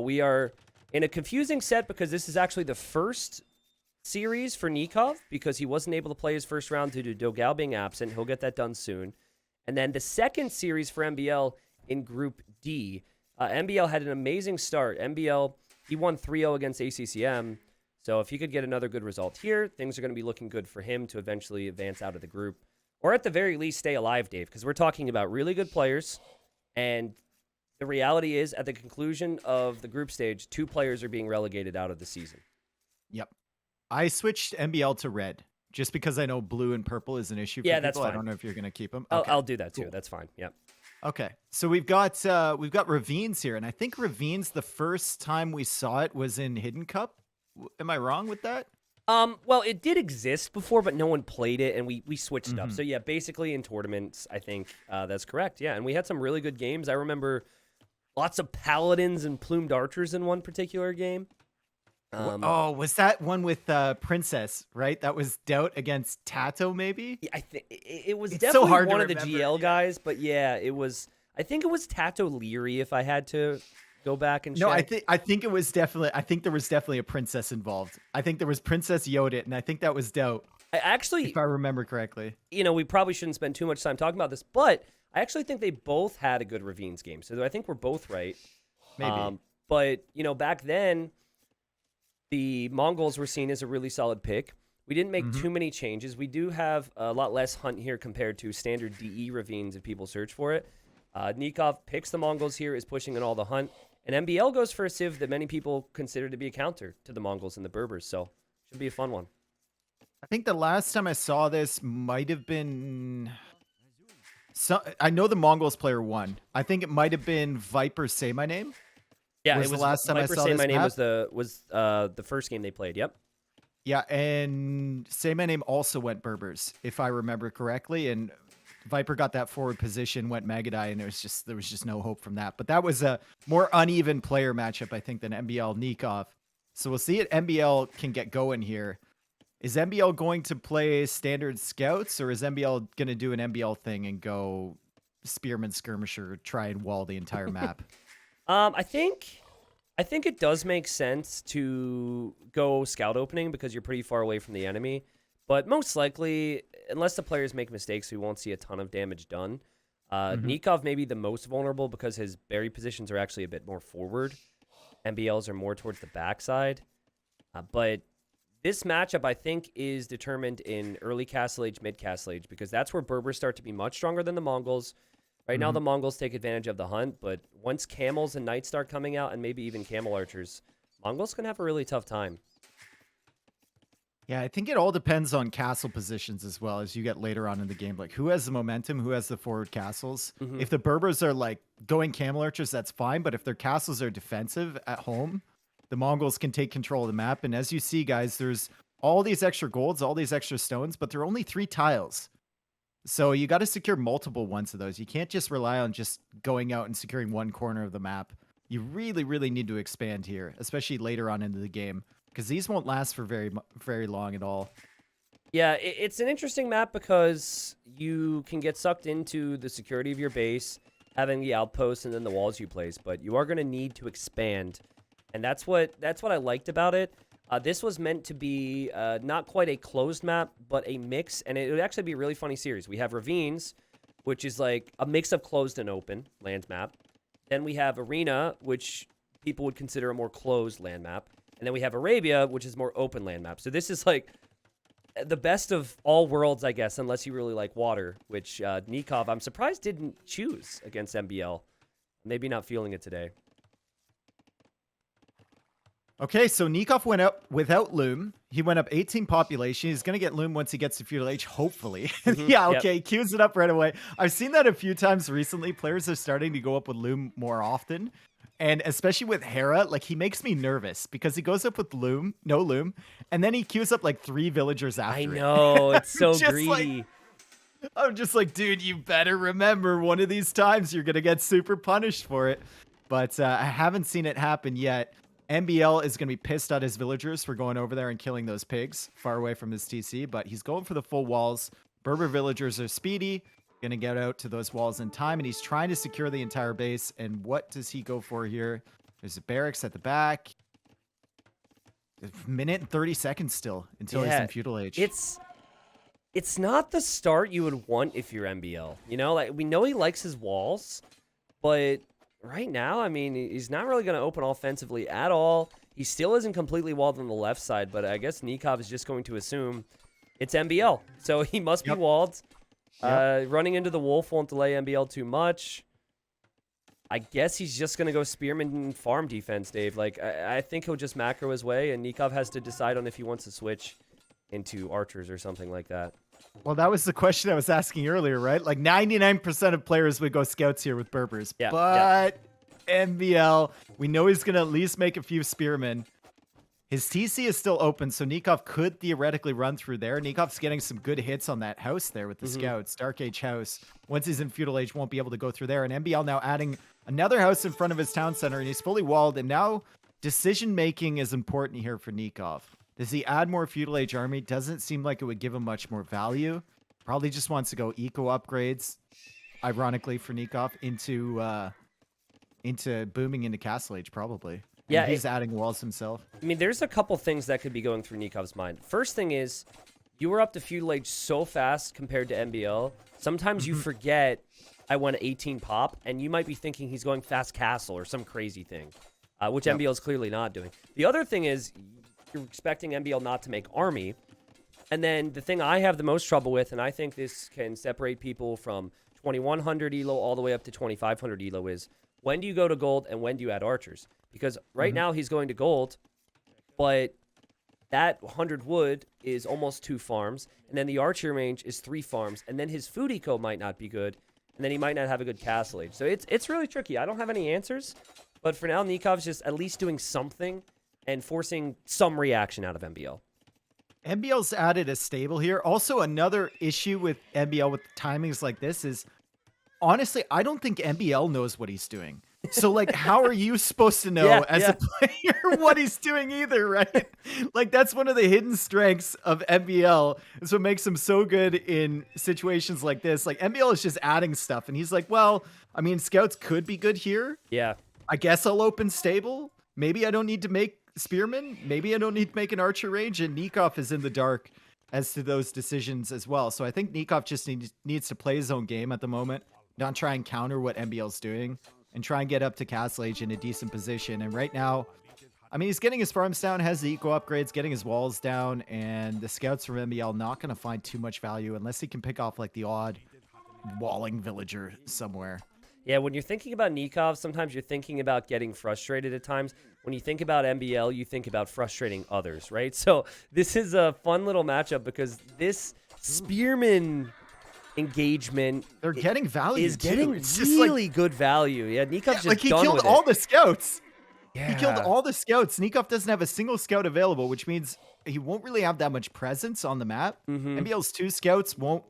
We are in a confusing set because this is actually the first series for Nicov because he wasn't able to play his first round due to Dogal being absent. He'll get that done soon. And then the second series for MBL in Group D. MBL had an amazing start. MBL, he won 3-0 against ACCM. So if he could get another good result here, things are going to be looking good for him to eventually advance out of the group. Or at the very least, stay alive, Dave, because we're talking about really good players. And the reality is, at the conclusion of the group stage, 2 players are being relegated out of the season. Yep. I switched MBL to red just because I know blue and purple is an issue for people. That's fine. I don't know if you're going to keep them. Okay. I'll do that too. Cool. That's fine. Yep. Okay. So we've got Ravines here, and I think Ravines, the first time we saw it was in Hidden Cup. Am I wrong with that? Well, it did exist before, but no one played it, and we switched up. So yeah, basically in tournaments, I think that's correct. Yeah, and we had some really good games. I remember lots of paladins and plumed archers in one particular game. Was that one with Princess, right? That was Doubt against Tato, maybe? Yeah, I think it was definitely so hard one of the GL guys, but yeah, it was. I think it was Tato Leary. If I had to go back and check. No, I think it was definitely. I think there was definitely a Princess involved. I think there was Princess Yodit, and I think that was Doubt. If I remember correctly, we probably shouldn't spend too much time talking about this, but I actually think they both had a good Ravines game. So I think we're both right. Maybe. But back then, the Mongols were seen as a really solid pick. We didn't make too many changes. We do have a lot less hunt here compared to standard DE Ravines if people search for it. Nicov picks the Mongols here, is pushing in all the hunt. And MBL goes for a civ that many people consider to be a counter to the Mongols and the Berbers. So should be a fun one. I think the last time I saw this might have been... I know the Mongols player won. I think it might have been Viper Say My Name. Yeah, it was the last time Viper I saw Say this My Name map. was the first game they played. Yep. Yeah, and Say My Name also went Berbers, if I remember correctly. And Viper got that forward position, went Magadai, and there was just no hope from that. But that was a more uneven player matchup, I think, than MBL Nicov. So we'll see if MBL can get going here. Is MBL going to play standard scouts, or is MBL going to do an MBL thing and go Spearman Skirmisher, try and wall the entire map? I think it does make sense to go scout opening because you're pretty far away from the enemy. But most likely, unless the players make mistakes, we won't see a ton of damage done. Nicov may be the most vulnerable because his berry positions are actually a bit more forward. MBLs are more towards the backside. But this matchup, I think, is determined in early Castle Age, mid Castle Age, because that's where Berbers start to be much stronger than the Mongols. Right now, the Mongols take advantage of the hunt, but once camels and knights start coming out, and maybe even camel archers, Mongols can have a really tough time. Yeah, I think it all depends on castle positions as well as you get later on in the game. Like, who has the momentum? Who has the forward castles? If the Berbers are, like, going camel archers, that's fine. But if their castles are defensive at home, the Mongols can take control of the map. And as you see, guys, there's all these extra golds, all these extra stones, but there are only 3 tiles. So you got to secure multiple ones of those. You can't just rely on just going out and securing one corner of the map. You really, really need to expand here, especially later on into the game, because these won't last for very, very long at all. Yeah, it's an interesting map because you can get sucked into the security of your base, having the outposts and then the walls you place, but you are going to need to expand, and that's what I liked about it. This was meant to be not quite a closed map, but a mix, and it would actually be a really funny series. We have Ravines, which is like a mix of closed and open land map. Then we have Arena, which people would consider a more closed land map. And then we have Arabia, which is more open land map. So this is like the best of all worlds, I guess, unless you really like water, which Nicov, I'm surprised, didn't choose against MBL. Maybe not feeling it today. Okay, so Nicov went up without Loom. He went up 18 population. He's going to get Loom once he gets to Feudal Age, hopefully. Yeah, okay, yep. Queues it up right away. I've seen that a few times recently. Players are starting to go up with Loom more often. And especially with Hera, like, he makes me nervous because he goes up with Loom, no Loom, and then he queues up like 3 villagers after it. I know, it's so greedy. I'm just like, dude, you better remember one of these times you're going to get super punished for it. But I haven't seen it happen yet. MBL is going to be pissed at his villagers for going over there and killing those pigs far away from his TC, but he's going for the full walls. Berber villagers are speedy, going to get out to those walls in time, and he's trying to secure the entire base. And what does he go for here? There's a barracks at the back. A minute and 30 seconds still until he's in feudal age. It's not the start you would want if you're MBL. You know, like we know he likes his walls, but right now, I mean, he's not really going to open offensively at all. He still isn't completely walled on the left side, but I guess Nicov is just going to assume it's MBL. So he must be walled. Running into the wolf won't delay MBL too much. I guess he's just going to go Spearman and farm defense, Dave. Like, I think he'll just macro his way, and Nicov has to decide on if he wants to switch into archers or something like that. Well, that was the question I was asking earlier, right? Like 99% of players would go scouts here with Berbers. Yeah, but MBL, we know he's going to at least make a few spearmen. His TC is still open, so Nicov could theoretically run through there. Nikov's getting some good hits on that house there with the scouts. Dark Age house. Once he's in feudal age, won't be able to go through there. And MBL now adding another house in front of his town center, and he's fully walled. And now decision-making is important here for Nicov. Does he add more feudal age army? Doesn't seem like it would give him much more value. Probably just wants to go eco upgrades, ironically for Nicov, into booming into castle age, probably. Yeah, and he's adding walls himself. I mean, there's a couple things that could be going through Nikov's mind. First thing is, you were up to feudal age so fast compared to MBL. Sometimes you forget I went 18 pop, and you might be thinking he's going fast castle or some crazy thing, which MBL is clearly not doing. The other thing is, you're expecting MBL not to make army. And then the thing I have the most trouble with, and I think this can separate people from 2100 elo all the way up to 2500 elo, is when do you go to gold and when do you add archers? Because right now he's going to gold, but that 100 wood is almost 2 farms, and then the archer range is 3 farms, and then his food eco might not be good, and then he might not have a good castle age. So it's really tricky. I don't have any answers, but for now, Nikov's just at least doing something and forcing some reaction out of MBL. MBL's added a stable here. Also, another issue with MBL with timings like this is, honestly, I don't think MBL knows what he's doing. So, like, how are you supposed to know as a player what he's doing either, right? Like, that's one of the hidden strengths of MBL. It's what makes him so good in situations like this. Like, MBL is just adding stuff, and he's like, well, I mean, scouts could be good here. Yeah. I guess I'll open stable. Maybe I don't need to make spearmen. Maybe I don't need to make an archer range, and Nicov is in the dark as to those decisions as well. So I think Nicov just needs to play his own game at the moment, not try and counter what MBL's doing, and try and get up to castle age in a decent position. And right now, I mean, he's getting his farms down, has the eco upgrades, getting his walls down, and the scouts from MBL not going to find too much value unless he can pick off like the odd walling villager somewhere. Yeah, when you're thinking about Nicov, sometimes you're thinking about getting frustrated at times. When you think about MBL, you think about frustrating others, right? So this is a fun little matchup because this spearman engagement, they're getting value. Is getting really good value. Yeah, Nikov's just like he done killed with all it. the scouts. Yeah. He killed all the scouts. Nicov doesn't have a single scout available, which means he won't really have that much presence on the map. MBL's 2 scouts won't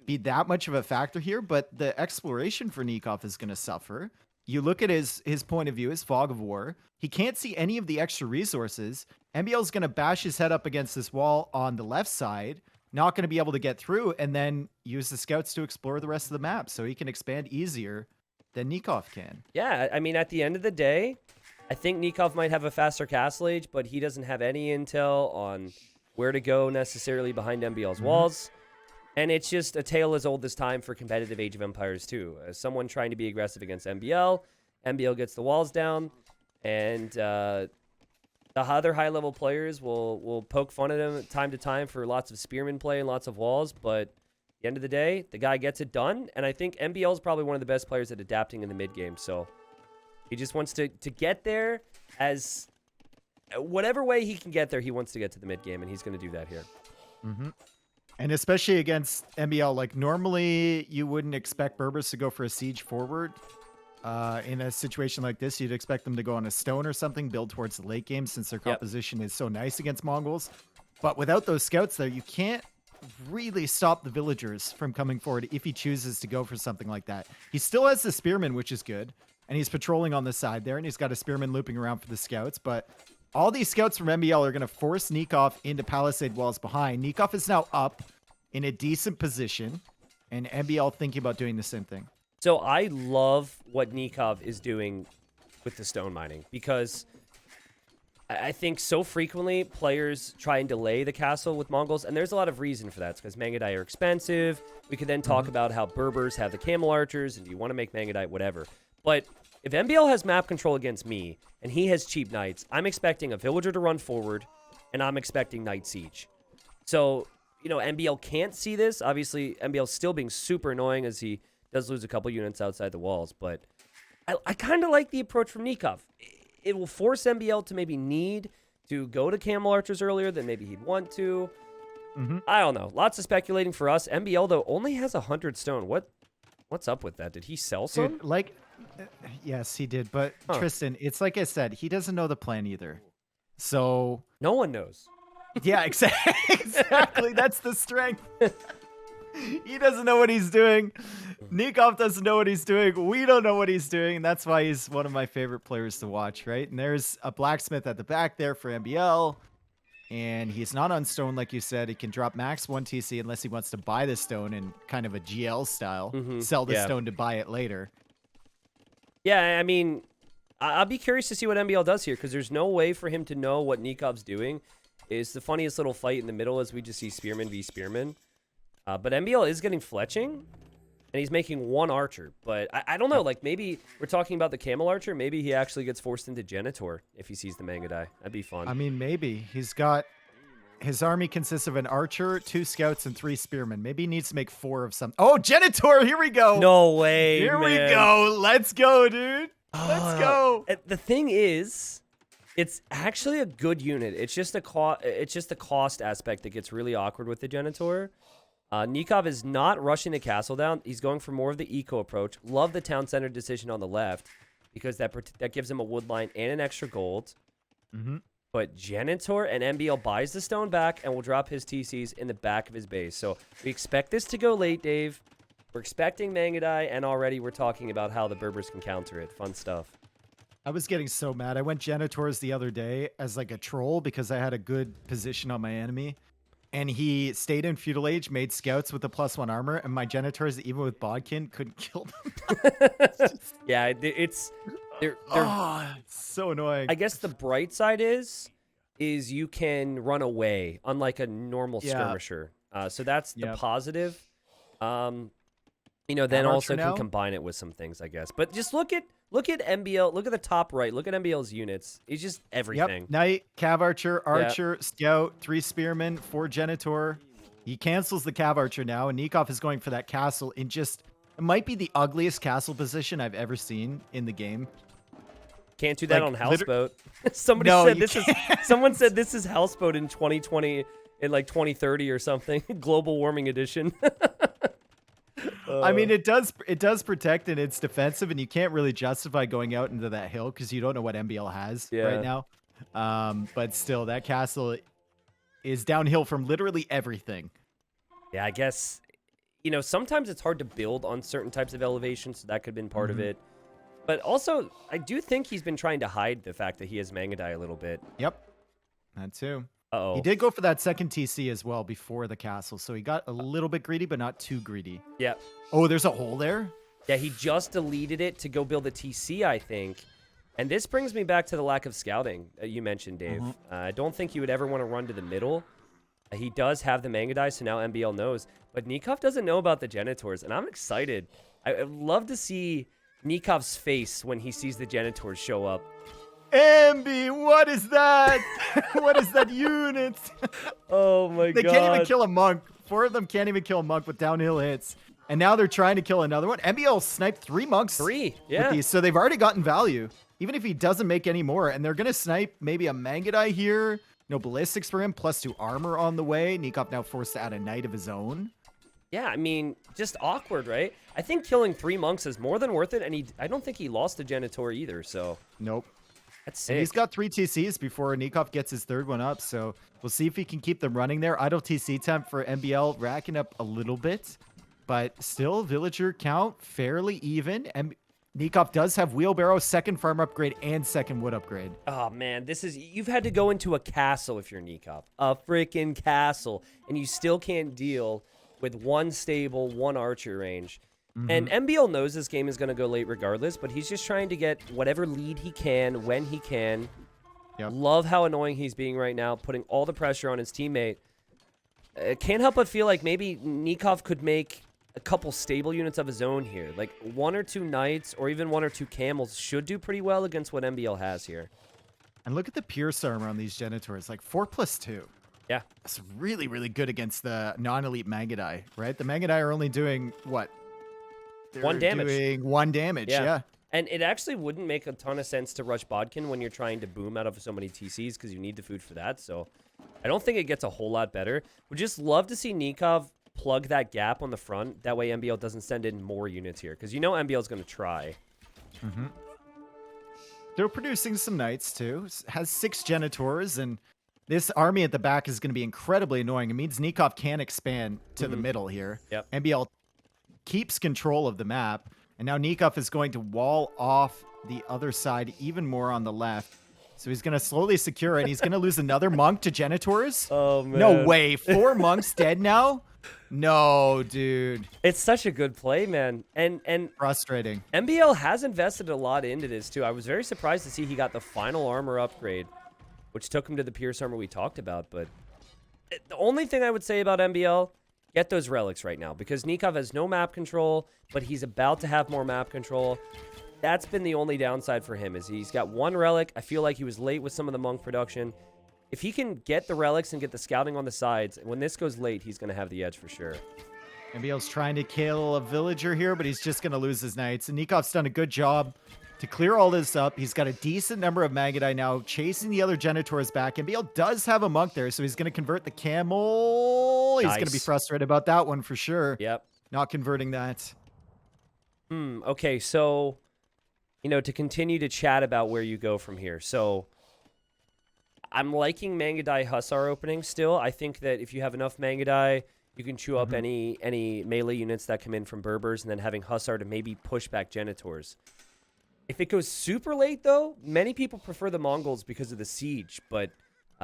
be that much of a factor here, but the exploration for Nicov is going to suffer. You look at his point of view, his fog of war. He can't see any of the extra resources. MBL's going to bash his head up against this wall on the left side, not going to be able to get through, and then use the scouts to explore the rest of the map so he can expand easier than Nicov can. Yeah, I mean, at the end of the day, I think Nicov might have a faster castle age, but he doesn't have any intel on where to go necessarily behind MBL's walls. And it's just a tale as old as time for competitive Age of Empires too. As someone trying to be aggressive against MBL, MBL gets the walls down, and the other high-level players will poke fun at him time to time for lots of spearman play and lots of walls, but at the end of the day, the guy gets it done, and I think MBL is probably one of the best players at adapting in the mid-game, so he just wants to get there as whatever way he can get there, he wants to get to the mid-game, and he's going to do that here. And especially against MBL, like normally you wouldn't expect Berbers to go for a siege forward. In a situation like this, you'd expect them to go on a stone or something, build towards the late game since their composition is so nice against Mongols. But without those scouts there, you can't really stop the villagers from coming forward if he chooses to go for something like that. He still has the spearman, which is good. And he's patrolling on the side there, and he's got a spearman looping around for the scouts. But all these scouts from MBL are going to force Nicov into palisade walls behind. Nicov is now up in a decent position, and MBL thinking about doing the same thing. So I love what Nicov is doing with the stone mining, because I think so frequently players try and delay the castle with Mongols, and there's a lot of reason for that. It's because Mangudai are expensive. We could then talk about how Berbers have the camel archers, and do you want to make Mangudai, whatever. But if MBL has map control against me, and he has cheap knights, I'm expecting a villager to run forward, and I'm expecting Knight Siege. So, you know, MBL can't see this. Obviously, MBL's still being super annoying as he does lose a couple units outside the walls, but I kind of like the approach from Nicov. It will force MBL to maybe need to go to camel archers earlier than maybe he'd want to. I don't know. Lots of speculating for us. MBL, though, only has 100 stone. What's up with that? Did he sell some? Dude, like, yes, he did. But Tristan, it's like I said, he doesn't know the plan either. So No one knows. yeah, exactly. That's the strength. He doesn't know what he's doing. Nicov doesn't know what he's doing. We don't know what he's doing. And that's why he's one of my favorite players to watch, right? And there's a blacksmith at the back there for MBL. And he's not on stone, like you said. He can drop max 1 TC unless he wants to buy the stone in kind of a GL style. Sell the stone to buy it later. Yeah, I mean, I'll be curious to see what MBL does here, because there's no way for him to know what Nikov's doing. It's the funniest little fight in the middle as we just see Spearman v Spearman. But MBL is getting fletching, and he's making 1 archer. But I don't know, like maybe we're talking about the camel archer. Maybe he actually gets forced into Genitor if he sees the Mangudai. That'd be fun. I mean, maybe. He's got... His army consists of an archer, 2 scouts, and 3 spearmen. Maybe he needs to make 4 of some... Oh, Genitor! Here we go! No way, Here we man. go! Let's go, dude! Let's go! The thing is, it's actually a good unit. It's just the cost aspect that gets really awkward with the Genitor. Nicov is not rushing the castle down. He's going for more of the eco approach. Love the town center decision on the left, because that gives him a wood line and an extra gold. But Genitor and MBL buys the stone back and will drop his TCs in the back of his base. So we expect this to go late, Dave. We're expecting Mangudai, and already we're talking about how the Berbers can counter it. Fun stuff. I was getting so mad. I went Genitors the other day as like a troll because I had a good position on my enemy. And he stayed in Feudal Age, made scouts with a +1 armor, and my Genitors, even with Bodkin, couldn't kill them. Yeah, it's so annoying. I guess the bright side is you can run away, unlike a normal skirmisher. So that's the positive. You know, then also can combine it with some things, I guess. But just look at MBL. Look at the top right. Look at MBL's units. He's just everything. Yep. Knight, Cav Archer, Scout, 3 Spearmen, 4 Genitor. He cancels the Cav Archer now, and Nicov is going for that castle in just... It might be the ugliest castle position I've ever seen in the game. Can't do that on Houseboat. Someone said this is Houseboat in 2020, in like 2030 or something. Global warming edition. I mean, it does protect and it's defensive, and you can't really justify going out into that hill because you don't know what MBL has right now. But still, that castle is downhill from literally everything. Yeah, I guess, you know, sometimes it's hard to build on certain types of elevations, so that could have been part of it. But also, I do think he's been trying to hide the fact that he has Mangudai a little bit. Yep, that too. Uh-oh. He did go for that second TC as well before the castle, so he got a little bit greedy, but not too greedy. Yeah. Oh, there's a hole there? Yeah, he just deleted it to go build a TC, I think. And this brings me back to the lack of scouting that you mentioned, Dave. I don't think you would ever want to run to the middle. He does have the Mangudai, so now MBL knows. But Nicov doesn't know about the Genitors, and I'm excited. I'd love to see Nikov's face when he sees the Genitors show up. Ambi, what is that? What is that unit? Oh my god. They can't even kill a monk. 4 of them can't even kill a monk with downhill hits. And now they're trying to kill another one. MBL sniped 3 monks. 3, yeah. With these, so they've already gotten value. Even if he doesn't make any more. And they're going to snipe maybe a Mangudai here. No ballistics for him. +2 armor on the way. Nicov now forced to add a knight of his own. Yeah, I mean, just awkward, right? I think killing 3 monks is more than worth it. And I don't think he lost the Genitor either, so. Nope. That's sick. And he's got 3 TCs before Nicov gets his 3rd one up, so we'll see if he can keep them running there. Idle TC temp for MBL racking up a little bit, but still villager count fairly even. And Nicov does have wheelbarrow, 2nd farm upgrade, and 2nd wood upgrade. Oh man, you've had to go into a castle if you're Nicov. A freaking castle. And you still can't deal with 1 stable, 1 archer range. And MBL knows this game is going to go late regardless, but he's just trying to get whatever lead he can when he can. Love how annoying he's being right now, putting all the pressure on his teammate. Can't help but feel like maybe Nicov could make a couple stable units of his own here. Like 1 or 2 knights or even 1 or 2 camels should do pretty well against what MBL has here. And look at the Pierce armor on these Genitors, like 4+2. Yeah. That's really, really good against the non-elite Magadai, right? The Magadai are only doing, what? They're 1 damage. doing 1 damage, yeah. And it actually wouldn't make a ton of sense to rush Bodkin when you're trying to boom out of so many TCs because you need the food for that. So I don't think it gets a whole lot better. Would just love to see Nicov plug that gap on the front. That way MBL doesn't send in more units here because you know MBL is going to try. They're producing some knights too. Has 6 Genitors, and this army at the back is going to be incredibly annoying. It means Nicov can expand to the middle here. MBL keeps control of the map. And now Nicov is going to wall off the other side even more on the left. So he's going to slowly secure it. He's going to lose another monk to Genitors. Oh, man. No way. 4 monks dead now? No, dude. It's such a good play, man. And frustrating. MBL has invested a lot into this, too. I was very surprised to see he got the final armor upgrade, which took him to the Pierce armor we talked about. But the only thing I would say about MBL, get those relics right now because Nicov has no map control, but he's about to have more map control. That's been the only downside for him is he's got 1 relic. I feel like he was late with some of the monk production. If he can get the relics and get the scouting on the sides, when this goes late, he's going to have the edge for sure. MBL's trying to kill a villager here, but he's just going to lose his knights. And Nikov's done a good job to clear all this up. He's got a decent number of Magadai now, chasing the other Genitors back. MBL does have a monk there, so he's going to convert the camel. He's going to be frustrated about that one for sure. Not converting that. Okay, so, you know, to continue to chat about where you go from here. So, I'm liking Magadai Hussar opening still. I think that if you have enough Magadai, you can chew up any melee units that come in from Berbers and then having Hussar to maybe push back Genitors. If it goes super late, though, many people prefer the Mongols because of the siege, but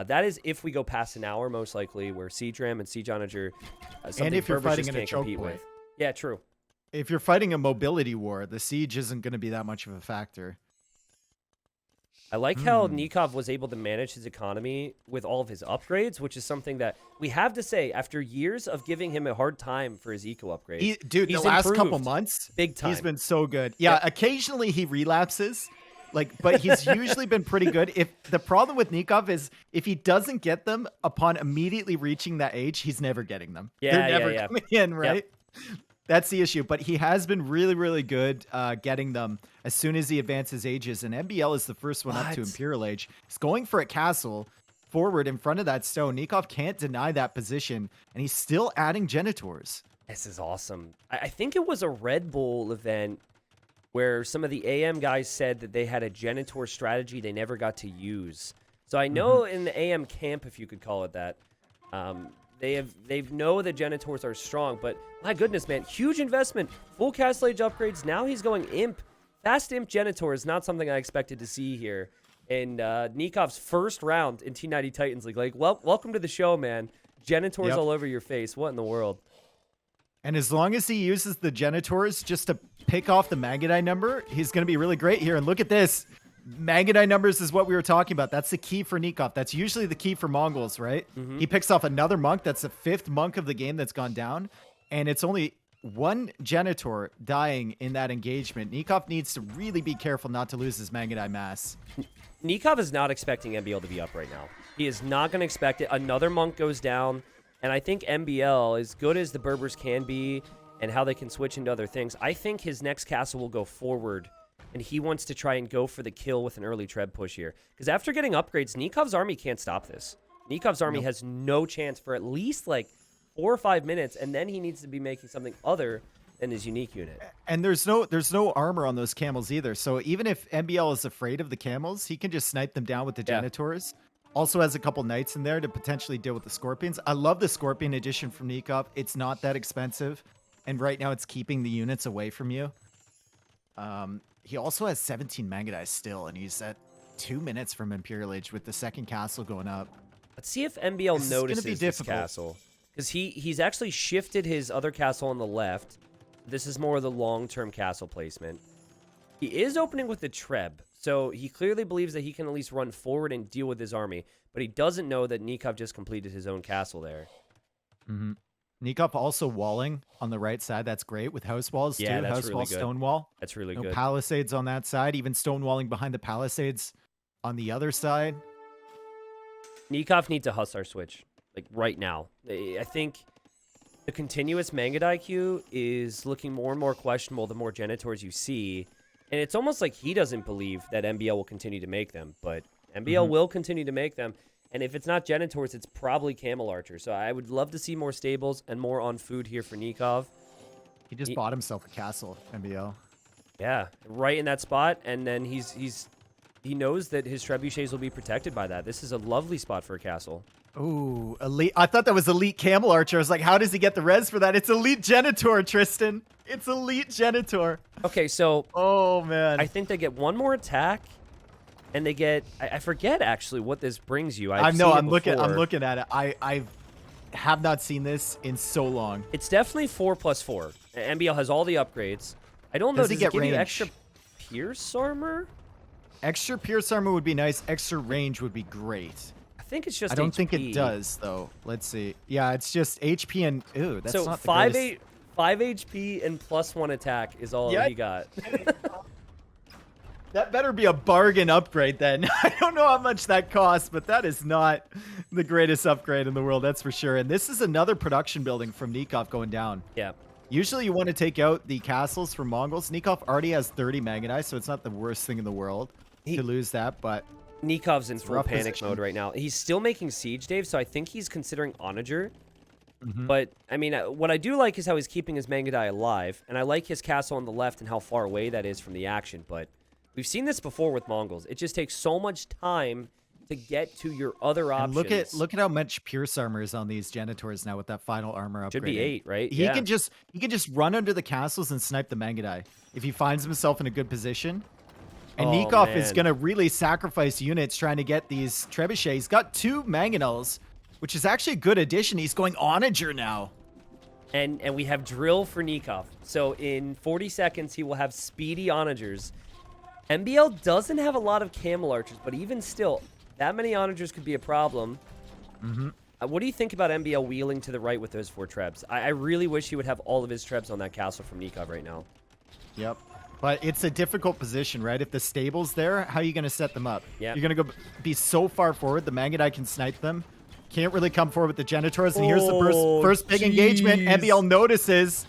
that is if we go past an hour, most likely, where Siege Ram and Siege Onager something and if you're Berbers fighting just in a can't choke compete point. with. Yeah, true. If you're fighting a mobility war, the siege isn't going to be that much of a factor. I like how Nicov was able to manage his economy with all of his upgrades, which is something that we have to say after years of giving him a hard time for his eco upgrades. Dude, he's the last couple improved months, big time. He's been so good. Yeah, occasionally he relapses, but he's usually been pretty good. If the problem with Nicov is if he doesn't get them upon immediately reaching that age, he's never getting them. They're never coming in, right? That's the issue. But he has been really, really good getting them as soon as he advances ages. And MBL is the first one up to Imperial Age. He's going for a castle forward in front of that stone. Nicov can't deny that position, and he's still adding Genitors. This is awesome. I think it was a Red Bull event where some of the AM guys said that they had a Genitor strategy they never got to use. So I know in the AM camp, if you could call it that, they know the Genitors are strong, but my goodness, man, huge investment, full Castle Age upgrades. Now he's going Imp. Fast Imp Genitor is not something I expected to see here. And Nikov's first round in T90 Titans League. Like, welcome to the show, man. Genitors all over your face. What in the world? And as long as he uses the Genitors just to pick off the Magadai number, he's going to be really great here. And look at this. Magadai numbers is what we were talking about. That's the key for Nicov. That's usually the key for Mongols, right? He picks off another monk. That's the 5th monk of the game that's gone down. And it's only 1 Genitor dying in that engagement. Nicov needs to really be careful not to lose his Magadai mass. Nicov is not expecting MBL to be up right now. He is not going to expect it. Another monk goes down. And I think MBL, as good as the Berbers can be and how they can switch into other things, I think his next castle will go forward. And he wants to try and go for the kill with an early Treb push here. Because after getting upgrades, Nikov's army can't stop this. Nikov's army has no chance for at least like 4 or 5 minutes, and then he needs to be making something other than his unique unit. And there's no armor on those camels either. So even if MBL is afraid of the camels, he can just snipe them down with the Genitors. Also has a couple knights in there to potentially deal with the scorpions. I love the scorpion edition from Nicov. It's not that expensive. And right now it's keeping the units away from you. He also has 17 Magadai still, and he's at 2 minutes from Imperial Age with the second castle going up. Let's see if MBL notices this castle. Because he's actually shifted his other castle on the left. This is more of the long-term castle placement. He is opening with the Treb, so he clearly believes that he can at least run forward and deal with his army, but he doesn't know that Nicov just completed his own castle there. Mm-hmm. Nicov also walling on the right side. That's great with house walls too. Yeah, that's House really wall, good. stone wall. That's really No good. palisades on that side. Even stone walling behind the palisades on the other side. Nicov needs a Hussar switch, like right now. I think the continuous Mangudai queue is looking more and more questionable the more Genitors you see. And it's almost like he doesn't believe that MBL will continue to make them, but MBL will continue to make them. And if it's not Genitors, it's probably Camel Archer. So I would love to see more stables and more on food here for Nicov. He just bought himself a castle, MBL. Yeah, right in that spot. And then he knows that his trebuchets will be protected by that. This is a lovely spot for a castle. Ooh, elite. I thought that was elite Camel Archer. I was like, how does he get the res for that? It's elite Genitor, Tristan. It's elite Genitor. Okay, so... Oh, man. I think they get one more attack. And they get, I forget actually what this brings you. I'm looking at it. I have not seen this in so long. It's definitely 4+4. MBL has all the upgrades. I don't know. Does it give you extra pierce armor? Extra pierce armor would be nice. Extra range would be great. I think it's just. I don't HP. think it does though. Let's see. Yeah, it's just HP and ooh, that's so not the 5 greatest. 5 HP and +1 attack is all he got. That better be a bargain upgrade then. I don't know how much that costs, but that is not the greatest upgrade in the world, that's for sure. And this is another production building from Nicov going down. Yeah. Usually you want to take out the castles from Mongols. Nicov already has 30 Mangudai, so it's not the worst thing in the world to lose that, but... Nikov's in full panic mode right now. He's still making siege, Dave, so I think he's considering Onager. But, I mean, what I do like is how he's keeping his Mangudai alive, and I like his castle on the left and how far away that is from the action, but... We've seen this before with Mongols. It just takes so much time to get to your other options. And look at how much pierce armor is on these Genitors now with that final armor upgrade. Should be 8, right? He can just run under the castles and snipe the Mangudai if he finds himself in a good position. And Nicov is gonna really sacrifice units trying to get these trebuchets. He's got 2 Mangonels, which is actually a good addition. He's going Onager now. And we have drill for Nicov. So in 40 seconds, he will have speedy Onagers. MBL doesn't have a lot of Camel Archers, but even still, that many Onagers could be a problem. What do you think about MBL wheeling to the right with those 4 Trebs? I really wish he would have all of his Trebs on that castle from Nicov right now. Yep. But it's a difficult position, right? If the stable's there, how are you going to set them up? Yep. You're going to be so far forward, the Mangudai can snipe them. Can't really come forward with the Genitors. And here's the first big engagement. MBL notices.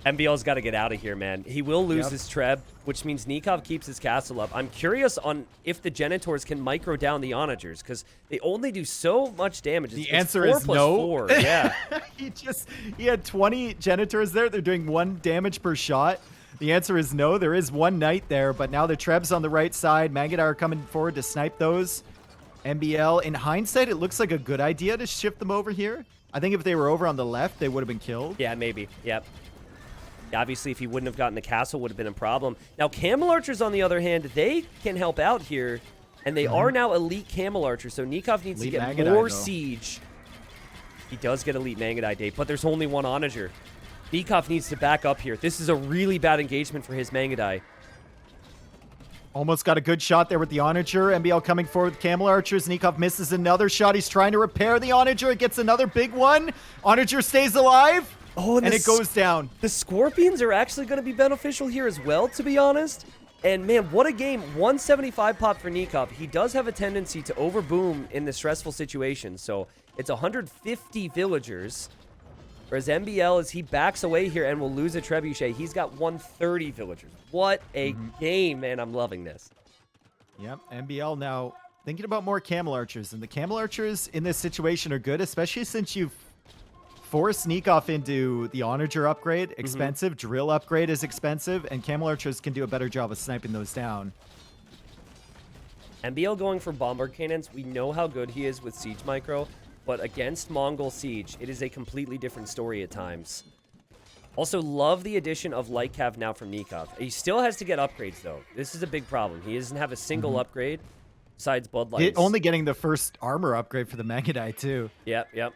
MBL's got to get out of here, man. He will lose his Treb, which means Nicov keeps his castle up. I'm curious on if the Genitors can micro down the Onagers, because they only do so much damage. The answer is no. 4+4. Yeah. He had 20 Genitors there. They're doing 1 damage per shot. The answer is no. There is 1 knight there, but now the Treb's on the right side. Mangudai are coming forward to snipe those. MBL, in hindsight, it looks like a good idea to shift them over here. I think if they were over on the left, they would have been killed. Yeah, maybe. Yep. Obviously, if he wouldn't have gotten the castle, would have been a problem. Now, Camel Archers, on the other hand, they can help out here, and they are now elite Camel Archers, so Nicov needs to get Mangudai, more though. siege. He does get elite Mangudai, Dave, but there's only 1 Onager. Nicov needs to back up here. This is a really bad engagement for his Mangudai. Almost got a good shot there with the Onager. MBL coming forward with Camel Archers. Nicov misses another shot. He's trying to repair the Onager. It gets another big one. Onager stays alive. Oh, and it goes down. The Scorpions are actually going to be beneficial here as well, to be honest. And man, what a game. 175 pop for Nicov. He does have a tendency to overboom in the stressful situations. So it's 150 villagers. Whereas MBL, as he backs away here and will lose a trebuchet, he's got 130 villagers. What a game, man. I'm loving this. Yep, MBL now thinking about more Camel Archers. And the Camel Archers in this situation are good, especially since you've forced Nicov into the Onager upgrade. Expensive. Drill upgrade is expensive. And Camel Archers can do a better job of sniping those down. MBL going for Bombard Cannons. We know how good he is with Siege Micro. But against Mongol Siege, it is a completely different story at times. Also, love the addition of Light Cav now from Nicov. He still has to get upgrades, though. This is a big problem. He doesn't have a single upgrade besides Bloodlines. Only getting the first armor upgrade for the Mangudai, too. Yep.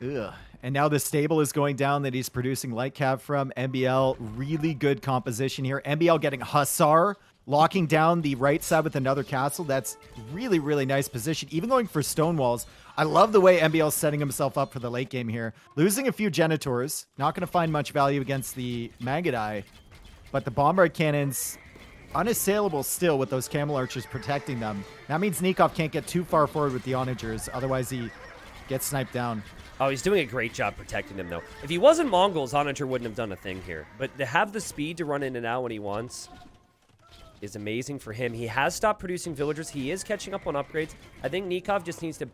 Ugh. And now the stable is going down that he's producing light cap from. MBL, really good composition here. MBL getting Hussar, locking down the right side with another castle. That's really, really nice position. Even going for stone walls. I love the way MBL's setting himself up for the late game here. Losing a few Genitors. Not going to find much value against the Magadai. But the Bombard Cannons, unassailable still with those Camel Archers protecting them. That means Nicov can't get too far forward with the Onagers. Otherwise, he gets sniped down. Oh, he's doing a great job protecting him, though. If he wasn't Mongols, Onager wouldn't have done a thing here. But to have the speed to run in and out when he wants is amazing for him. He has stopped producing villagers. He is catching up on upgrades. I think Nicov just needs to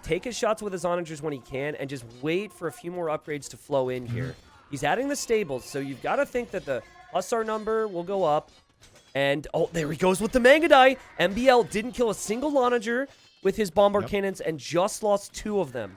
take his shots with his Onagers when he can and just wait for a few more upgrades to flow in here. He's adding the stables, so you've got to think that the Hussar number will go up. And, oh, there he goes with the Magadai. MBL didn't kill a single Onager with his Bombard Cannons and just lost 2 of them.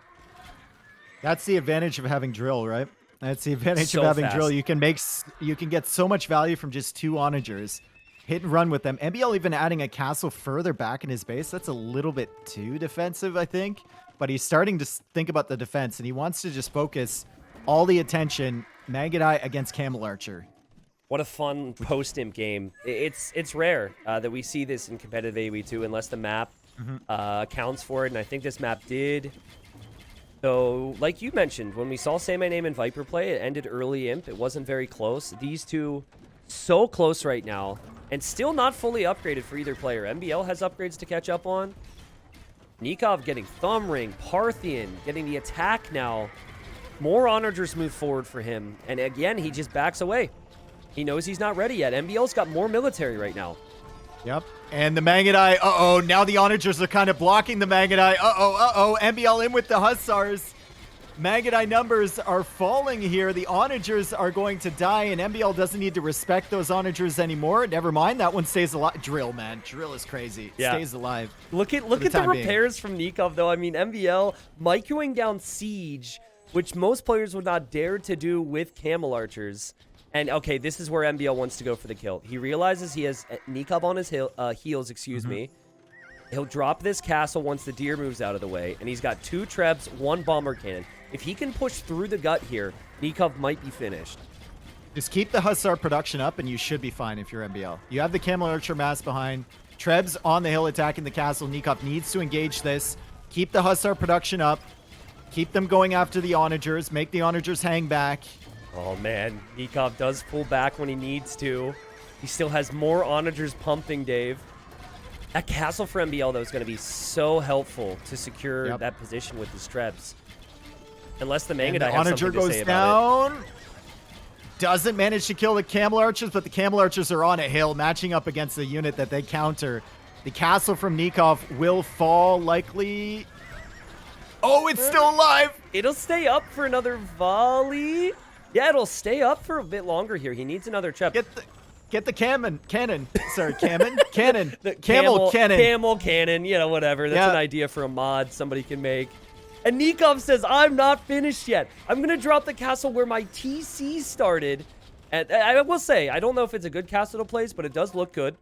That's the advantage of having drill, right? That's the advantage So of having fast. drill. You can get so much value from just 2 Onagers. Hit and run with them. MBL even adding a castle further back in his base. That's a little bit too defensive, I think. But he's starting to think about the defense, and he wants to just focus all the attention. Magadai against Camel Archer. What a fun post-imp game. It's rare that we see this in competitive AoE2 unless the map accounts for it, and I think this map did. So, like you mentioned, when we saw Say My Name and Viper play, it ended early imp. It wasn't very close. These two, so close right now, and still not fully upgraded for either player. MBL has upgrades to catch up on. Nicov getting Thumb Ring, Parthian, getting the attack now. More Onagers move forward for him, and again, he just backs away. He knows he's not ready yet. MBL's got more military right now. Yep. And the Magadai, now the Onagers are kind of blocking the Magadai. MBL in with the Hussars. Magadai numbers are falling here. The Onagers are going to die, and MBL doesn't need to respect those Onagers anymore. Never mind, that one stays alive. Drill, man. Drill is crazy. Yeah. Stays alive. Look at the repairs from Nicov, though. I mean, MBL microing down Siege, which most players would not dare to do with Camel Archers. And, okay, this is where MBL wants to go for the kill. He realizes he has Nicov on his heels, excuse me. He'll drop this castle once the deer moves out of the way, and he's got 2 Trebs, 1 Bomber Cannon. If he can push through the gut here, Nicov might be finished. Just keep the Hussar production up, and you should be fine if you're MBL. You have the Camel Archer mass behind. Trebs on the hill attacking the castle. Nicov needs to engage this. Keep the Hussar production up. Keep them going after the Onagers. Make the Onagers hang back. Oh, man. Nicov does pull back when he needs to. He still has more Onagers pumping, Dave. That castle for MBL, though, is going to be so helpful to secure that position with his Trebs. Unless the Magadai has something to say about it. Doesn't manage to kill the Camel Archers, but the Camel Archers are on a hill, matching up against the unit that they counter. The castle from Nicov will fall, likely. Oh, it's still alive! It'll stay up for another volley. Yeah, it'll stay up for a bit longer here. He needs another trap. Get the cannon. Sorry, cannon? Cannon. The camel cannon. Camel cannon, you know, whatever. That's an idea for a mod somebody can make. And Nicov says, I'm not finished yet. I'm going to drop the castle where my TC started. And I will say, I don't know if it's a good castle to place, but it does look good.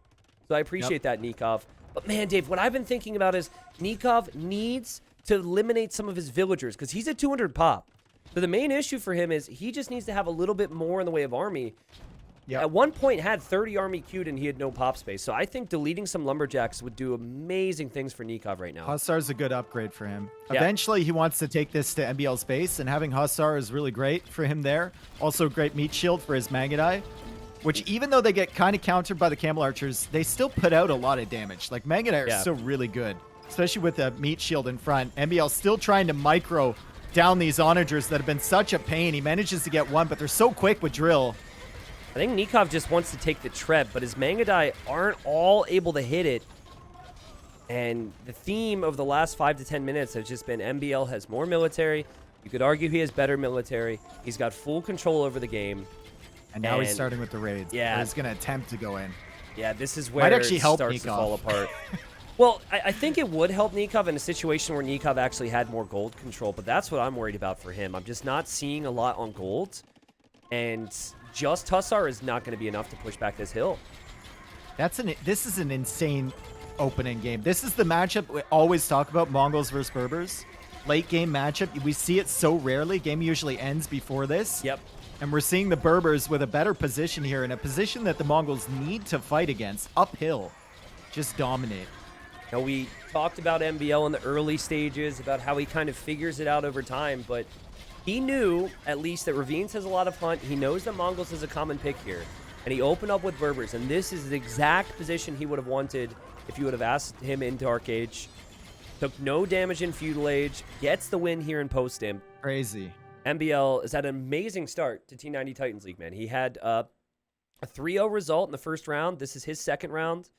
So I appreciate that, Nicov. But man, Dave, what I've been thinking about is Nicov needs to eliminate some of his villagers because he's at 200 pop. So the main issue for him is he just needs to have a little bit more in the way of army. At one point had 30 army queued and he had no pop space. So I think deleting some lumberjacks would do amazing things for Nicov right now. Hussar's a good upgrade for him. Eventually he wants to take this to MBL's base, and having Hussar is really great for him there. Also great meat shield for his Magadai, which even though they get kind of countered by the Camel Archers, they still put out a lot of damage. Like Magadai are still really good, especially with a meat shield in front. MBL still trying to micro down these Onagers that have been such a pain. He manages to get one, but they're so quick with drill. I think Nicov just wants to take the Treb, but his Magadai aren't all able to hit it. And the theme of the last 5 to 10 minutes has just been MBL has more military. You could argue he has better military. He's got full control over the game. And now he's starting with the raids. Yeah. He's going to attempt to go in. Yeah, this is where Might actually it help starts to Nicov. fall apart. Well, I think it would help Nicov in a situation where Nicov actually had more gold control, but that's what I'm worried about for him. I'm just not seeing a lot on gold, and just Hussar is not going to be enough to push back this hill. This is an insane opening game. This is the matchup we always talk about, Mongols versus Berbers. late game matchup. We see it so rarely. Game usually ends before this. Yep. And we're seeing the Berbers with a better position here, in a position that the Mongols need to fight against, uphill. Just dominate. Now, we talked about MBL in the early stages, about how he kind of figures it out over time, but he knew, at least, that Ravines has a lot of hunt. He knows that Mongols is a common pick here. And he opened up with Berbers, and this is the exact position he would have wanted if you would have asked him in Dark Age. Took no damage in Feudal Age, gets the win here in Post-Imp. Crazy. MBL has had an amazing start to T90 Titans League, man. He had a 3-0 result in the first round. This is his second round.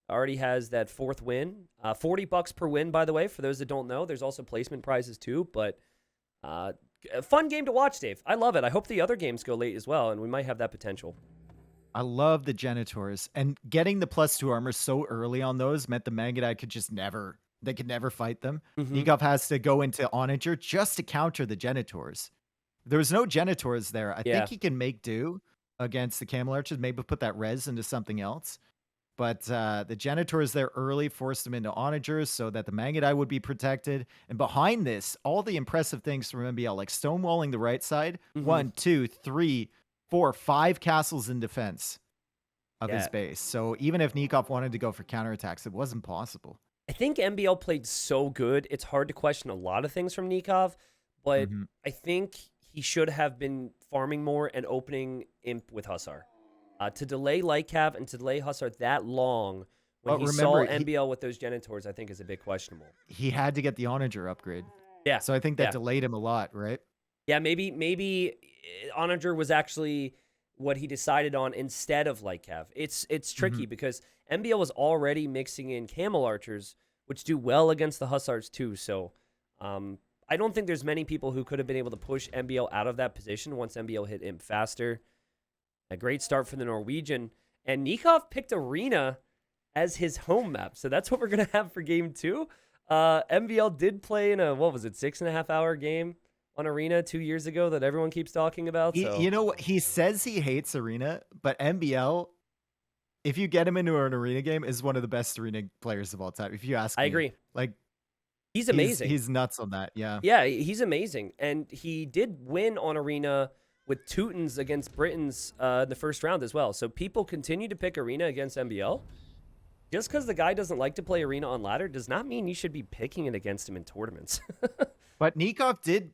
Already has that 4th win. $40 per win, by the way, for those that don't know. There's also placement prizes too, but a fun game to watch, Dave. I love it. I hope the other games go late as well, and we might have that potential. I love the Genitors, and getting the +2 armor so early on those meant the Mangudai could just never... They could never fight them. Nicov has to go into Onager just to counter the Genitors. There was no Genitors there. I think he can make do against the Camel Archers, maybe put that res into something else. But the Genitors there early forced them into Onagers so that the Mangudai would be protected. And behind this, all the impressive things from MBL, like stonewalling the right side. 1, 2, 3, 4, 5 castles in defense of his base. So even if Nicov wanted to go for counterattacks, it wasn't possible. I think MBL played so good, it's hard to question a lot of things from Nicov, but I think he should have been farming more and opening Imp with Hussar. To delay Lightcav and to delay Hussar that long when he saw MBL with those Genitors, I think is a bit questionable. He had to get the Onager upgrade. Yeah. So I think that delayed him a lot, right? Yeah, maybe Onager was actually what he decided on instead of Lightcav. It's tricky because MBL was already mixing in Camel Archers, which do well against the Hussars too. So I don't think there's many people who could have been able to push MBL out of that position once MBL hit Imp faster. A great start for the Norwegian. And Nicov picked Arena as his home map. So that's what we're going to have for game 2. MBL did play in a, 6.5 hour game on Arena 2 years ago that everyone keeps talking about. So. You know what? He says he hates Arena, but MBL, if you get him into an Arena game, is one of the best Arena players of all time. If you ask me. I agree. Like, he's amazing. He's nuts on that. Yeah. Yeah, he's amazing. And he did win on Arena with Teutons against Britons in the first round as well. So people continue to pick Arena against MBL. Just because the guy doesn't like to play Arena on ladder does not mean you should be picking it against him in tournaments. But Nicov did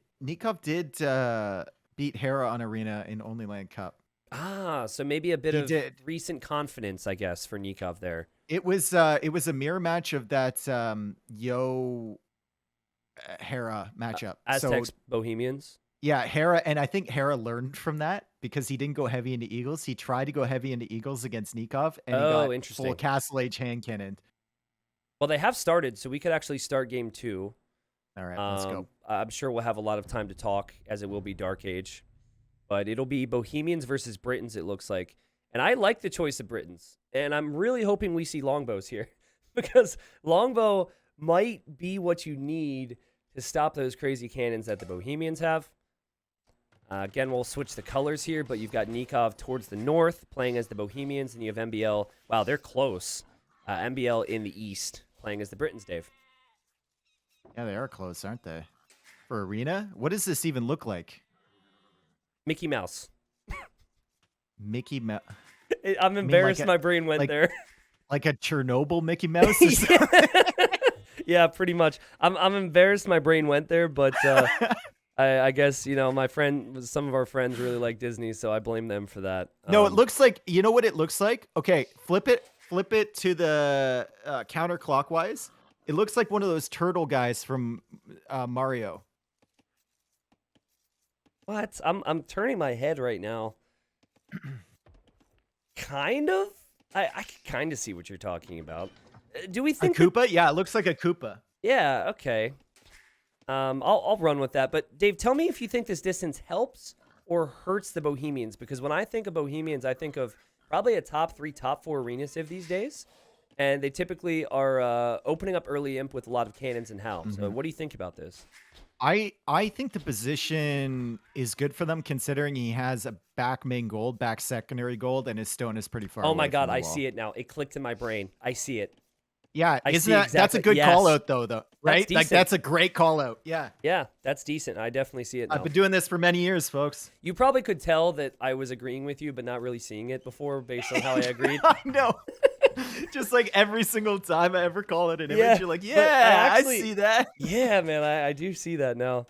beat Hera on Arena in Only Land Cup. Ah, so maybe a bit of recent confidence, I guess, for Nicov there. It was a mirror match of that Hera matchup. Aztecs Bohemians. Yeah, Hera, and I think Hera learned from that because he didn't go heavy into Eagles. He tried to go heavy into Eagles against Nicov, and he got interesting. Full Castle Age hand cannoned. Well, they have started, so we could actually start game 2. All right, let's go. I'm sure we'll have a lot of time to talk, as it will be Dark Age. But it'll be Bohemians versus Britons, it looks like. And I like the choice of Britons. And I'm really hoping we see longbows here. Because longbow might be what you need to stop those crazy cannons that the Bohemians have. Again, we'll switch the colors here, but you've got Nicov towards the north, playing as the Bohemians, and you have MBL. Wow, they're close. MBL in the east, playing as the Britons, Dave. Yeah, they are close, aren't they? For Arena? What does this even look like? Mickey Mouse. Mickey Mouse. I'm embarrassed my brain went there. Like a Chernobyl Mickey Mouse? Or something? Yeah, pretty much. I'm embarrassed my brain went there, but I guess, some of our friends really like Disney, so I blame them for that. No, it looks like, you know what it looks like? Okay, flip it to the counterclockwise. It looks like one of those turtle guys from Mario. What? I'm turning my head right now. Kind of? I can kind of see what you're talking about. Do we think a Koopa? Yeah, it looks like a Koopa. Yeah, okay. I'll run with that. But Dave, tell me if you think this distance helps or hurts the Bohemians, because when I think of Bohemians, I think of probably a top 3, top 4 arena civ these days, and they typically are opening up early imp with a lot of cannons and HAL. So what do you think about this? I think the position is good for them, considering he has a back main gold, back secondary gold, and his stone is pretty far away. Oh my god, from the I wall. see it now. It clicked in my brain. I see it. Yeah, I isn't see that's a exactly. good Yes. call out though, right? Like decent. that's a great call out. Yeah. Yeah, that's decent. I definitely see it now. I've been doing this for many years, folks. You probably could tell that I was agreeing with you, but not really seeing it before based on how I agreed. I know. Just like every single time I ever call it an image, Yeah, you're like, but yeah, I actually- see that. Yeah, man, I do see that now.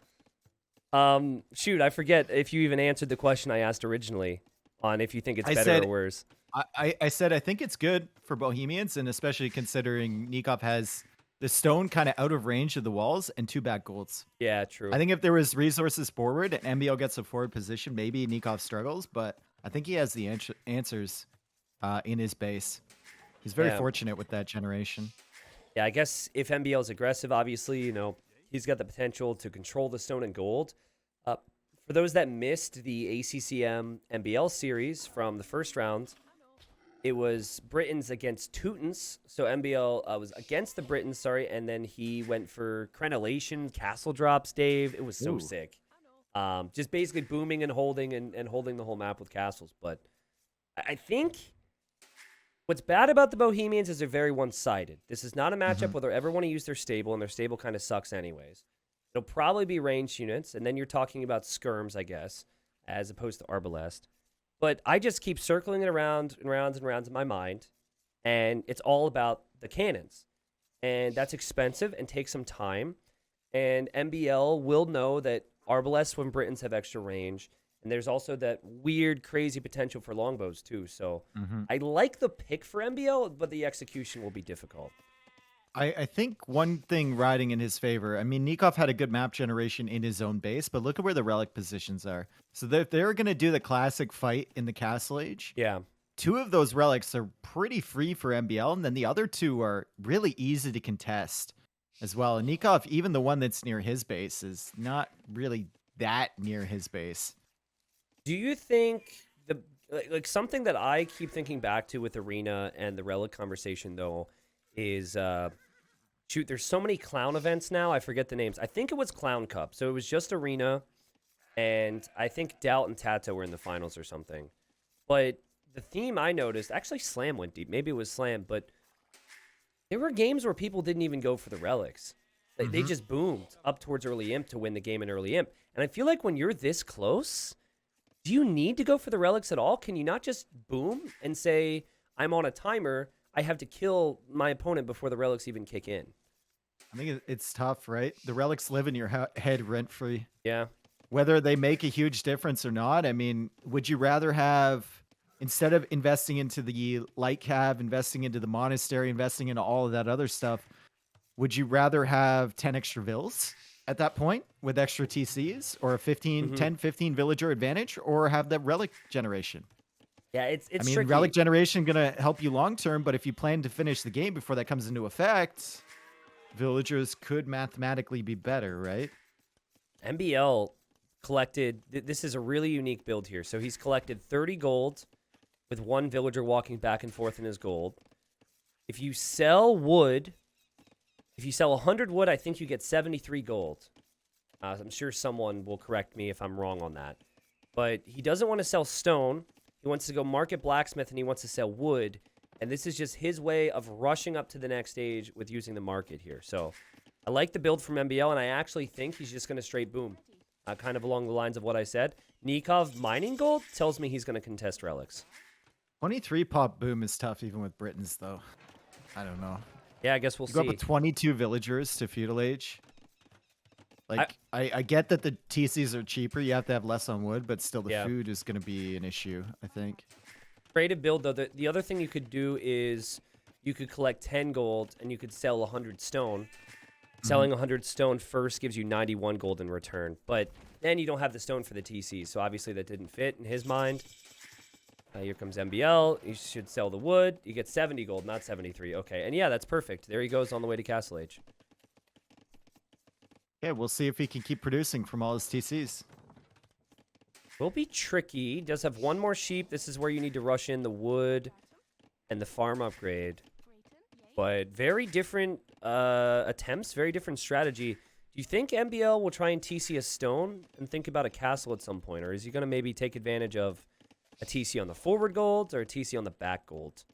Shoot, I forget if you even answered the question I asked originally on if you think it's I better said- or worse. I said I think it's good for Bohemians, and especially considering Nicov has the stone kind of out of range of the walls and 2 back golds. Yeah, true. I think if there was resources forward and MBL gets a forward position, maybe Nicov struggles, but I think he has the answers in his base. He's very Yeah. fortunate with that generation. Yeah, I guess if MBL is aggressive, obviously, he's got the potential to control the stone and gold. For those that missed the ACCM MBL series from the first round, it was Britons against Teutons. So MBL was against the Britons, and then he went for Crenellation, Castle Drops, Dave. It was so Ooh. sick. Just basically booming and holding and holding the whole map with castles. But I think what's bad about the Bohemians is they're very one-sided. This is not a matchup where they ever want to use their stable, and their stable kind of sucks anyways. It'll probably be ranged units, and then you're talking about skirms, I guess, as opposed to Arbalest. But I just keep circling it around and rounds and rounds in my mind, and it's all about the cannons. And that's expensive and takes some time. And MBL will know that Arbalest when Britons have extra range, and there's also that weird, crazy potential for longbows too. So I like the pick for MBL, but the execution will be difficult. I think one thing riding in his favor, I mean, Nicov had a good map generation in his own base, but look at where the relic positions are. So if they're going to do the classic fight in the Castle Age, Yeah. 2 of those relics are pretty free for MBL, and then the other 2 are really easy to contest as well. And Nicov, even the one that's near his base, is not really that near his base. Do you think like something that I keep thinking back to with Arena and the relic conversation though is shoot, there's so many clown events now. I forget the names. I think it was Clown Cup. So it was just Arena, and I think Doubt and Tato were in the finals or something. But the theme I noticed, actually Slam went deep. Maybe it was Slam, but there were games where people didn't even go for the relics. They just boomed up towards early imp to win the game in early imp. And I feel like when you're this close, do you need to go for the relics at all? Can you not just boom and say, I'm on a timer, I have to kill my opponent before the relics even kick in? I think it's tough, right? The relics live in your head rent-free. Yeah. Whether they make a huge difference or not, I mean, would you rather have, instead of investing into the light cab, investing into the monastery, investing into all of that other stuff, would you rather have 10 extra vills at that point with extra TCs, or a 10, 15 villager advantage, or have that relic generation? Yeah, it's I mean, tricky. relic generation going to help you long term, but if you plan to finish the game before that comes into effect, villagers could mathematically be better, right? MBL collected, this is a really unique build here. So he's collected 30 gold with 1 villager walking back and forth in his gold. If you sell wood, if you sell 100 wood, I think you get 73 gold. I'm sure someone will correct me if I'm wrong on that. But he doesn't want to sell stone. He wants to go market blacksmith, and he wants to sell wood. And this is just his way of rushing up to the next stage with using the market here. So I like the build from MBL, and I actually think he's just going to straight boom. Kind of along the lines of what I said. Nicov mining gold tells me he's going to contest relics. 23 pop boom is tough even with Britons, though. I don't know. Yeah, I guess we'll You go see. up with 22 villagers to feudal age. Like, I get that the TCs are cheaper. You have to have less on wood, but still the food is going to be an issue, I think. Creative build, though. The other thing you could do is you could collect 10 gold and you could sell 100 stone. Selling 100 stone first gives you 91 gold in return. But then you don't have the stone for the TCs, so obviously that didn't fit in his mind. Here comes MBL. You should sell the wood. You get 70 gold, not 73. Okay, and yeah, that's perfect. There he goes on the way to Castle Age. Yeah, we'll see if he can keep producing from all his TCs. Will be tricky. Does have 1 more sheep. This is where you need to rush in the wood and the farm upgrade. But very different attempts, very different strategy. Do you think MBL will try and TC a stone and think about a castle at some point? Or is he going to maybe take advantage of a TC on the forward gold or a TC on the back gold?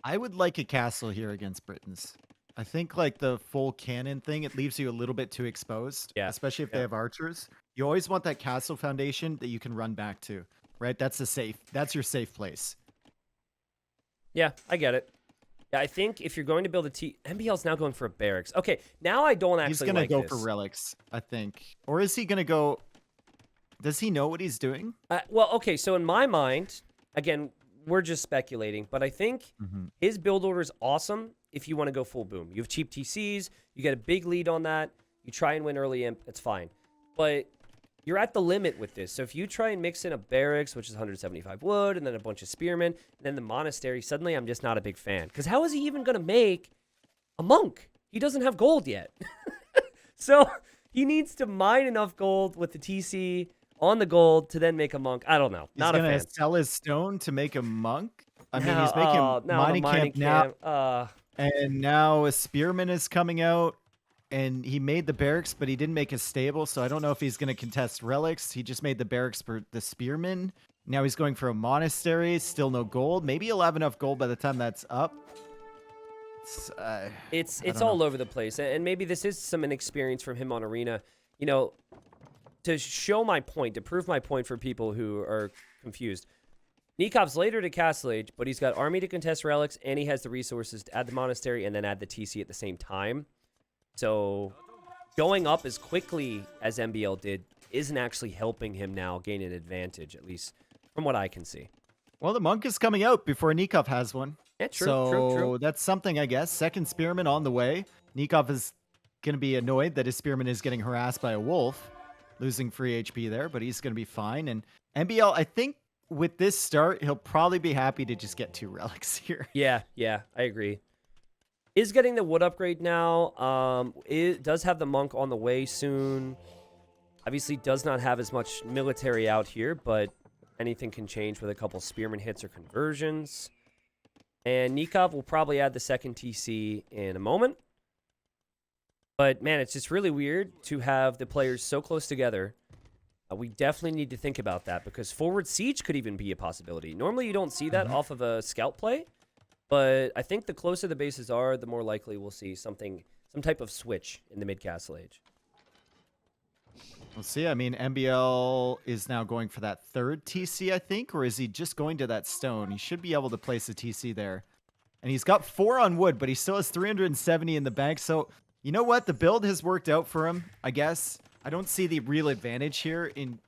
I would like a castle here against Britons. I think like the full cannon thing, it leaves you a little bit too exposed, Yeah. especially if they have archers. You always want that castle foundation that you can run back to, right? That's your safe place. Yeah, I get it. Yeah, I think if you're going to build a MBL's now going for a barracks. Okay, now I don't actually He's gonna like go this. for relics, I think. Or is he gonna go? Does he know what he's doing? Well, okay, so in my mind, again, we're just speculating, but I think his build order is awesome if you want to go full boom. You have cheap TCs, you get a big lead on that, you try and win early imp, it's fine. But you're at the limit with this. So if you try and mix in a barracks, which is 175 wood, and then a bunch of spearmen, and then the monastery, suddenly I'm just not a big fan. Because how is he even going to make a monk? He doesn't have gold yet. So he needs to mine enough gold with the TC on the gold to then make a monk. I don't know. Not a fan. He's gonna sell his stone to make a monk. I mean, No, he's making now mining camp now, and now a spearman is coming out. And he made the barracks, but he didn't make his stable, so I don't know if he's going to contest relics. He just made the barracks for the spearmen. Now he's going for a monastery, still no gold. Maybe he'll have enough gold by the time that's up. It's all over the place, and maybe this is some inexperience from him on Arena. You know, to show my point, to prove my point for people who are confused. Nikov's later to Castle Age, but he's got army to contest relics, and he has the resources to add the monastery and then add the TC at the same time. So going up as quickly as MBL did isn't actually helping him now gain an advantage, at least from what I can see. Well, the monk is coming out before Nicov has one. Yeah, true, so true. That's something, I guess. Second spearman on the way. Nicov is going to be annoyed that his spearman is getting harassed by a wolf, losing free HP there, but he's going to be fine. And MBL, I think with this start, he'll probably be happy to just get 2 relics here. Yeah, I agree. Is getting the wood upgrade now. It does have the monk on the way soon. Obviously does not have as much military out here, but anything can change with a couple spearman hits or conversions. And Nicov will probably add the second TC in a moment. But man, it's just really weird to have the players so close together. We definitely need to think about that because forward siege could even be a possibility. Normally you don't see that off of a scout play. But I think the closer the bases are, the more likely we'll see some type of switch in the mid-castle age. We'll see. I mean, MBL is now going for that third TC, I think, or is he just going to that stone? He should be able to place a TC there. And he's got 4 on wood, but he still has 370 in the bank. So, you know what? The build has worked out for him, I guess. I don't see the real advantage here in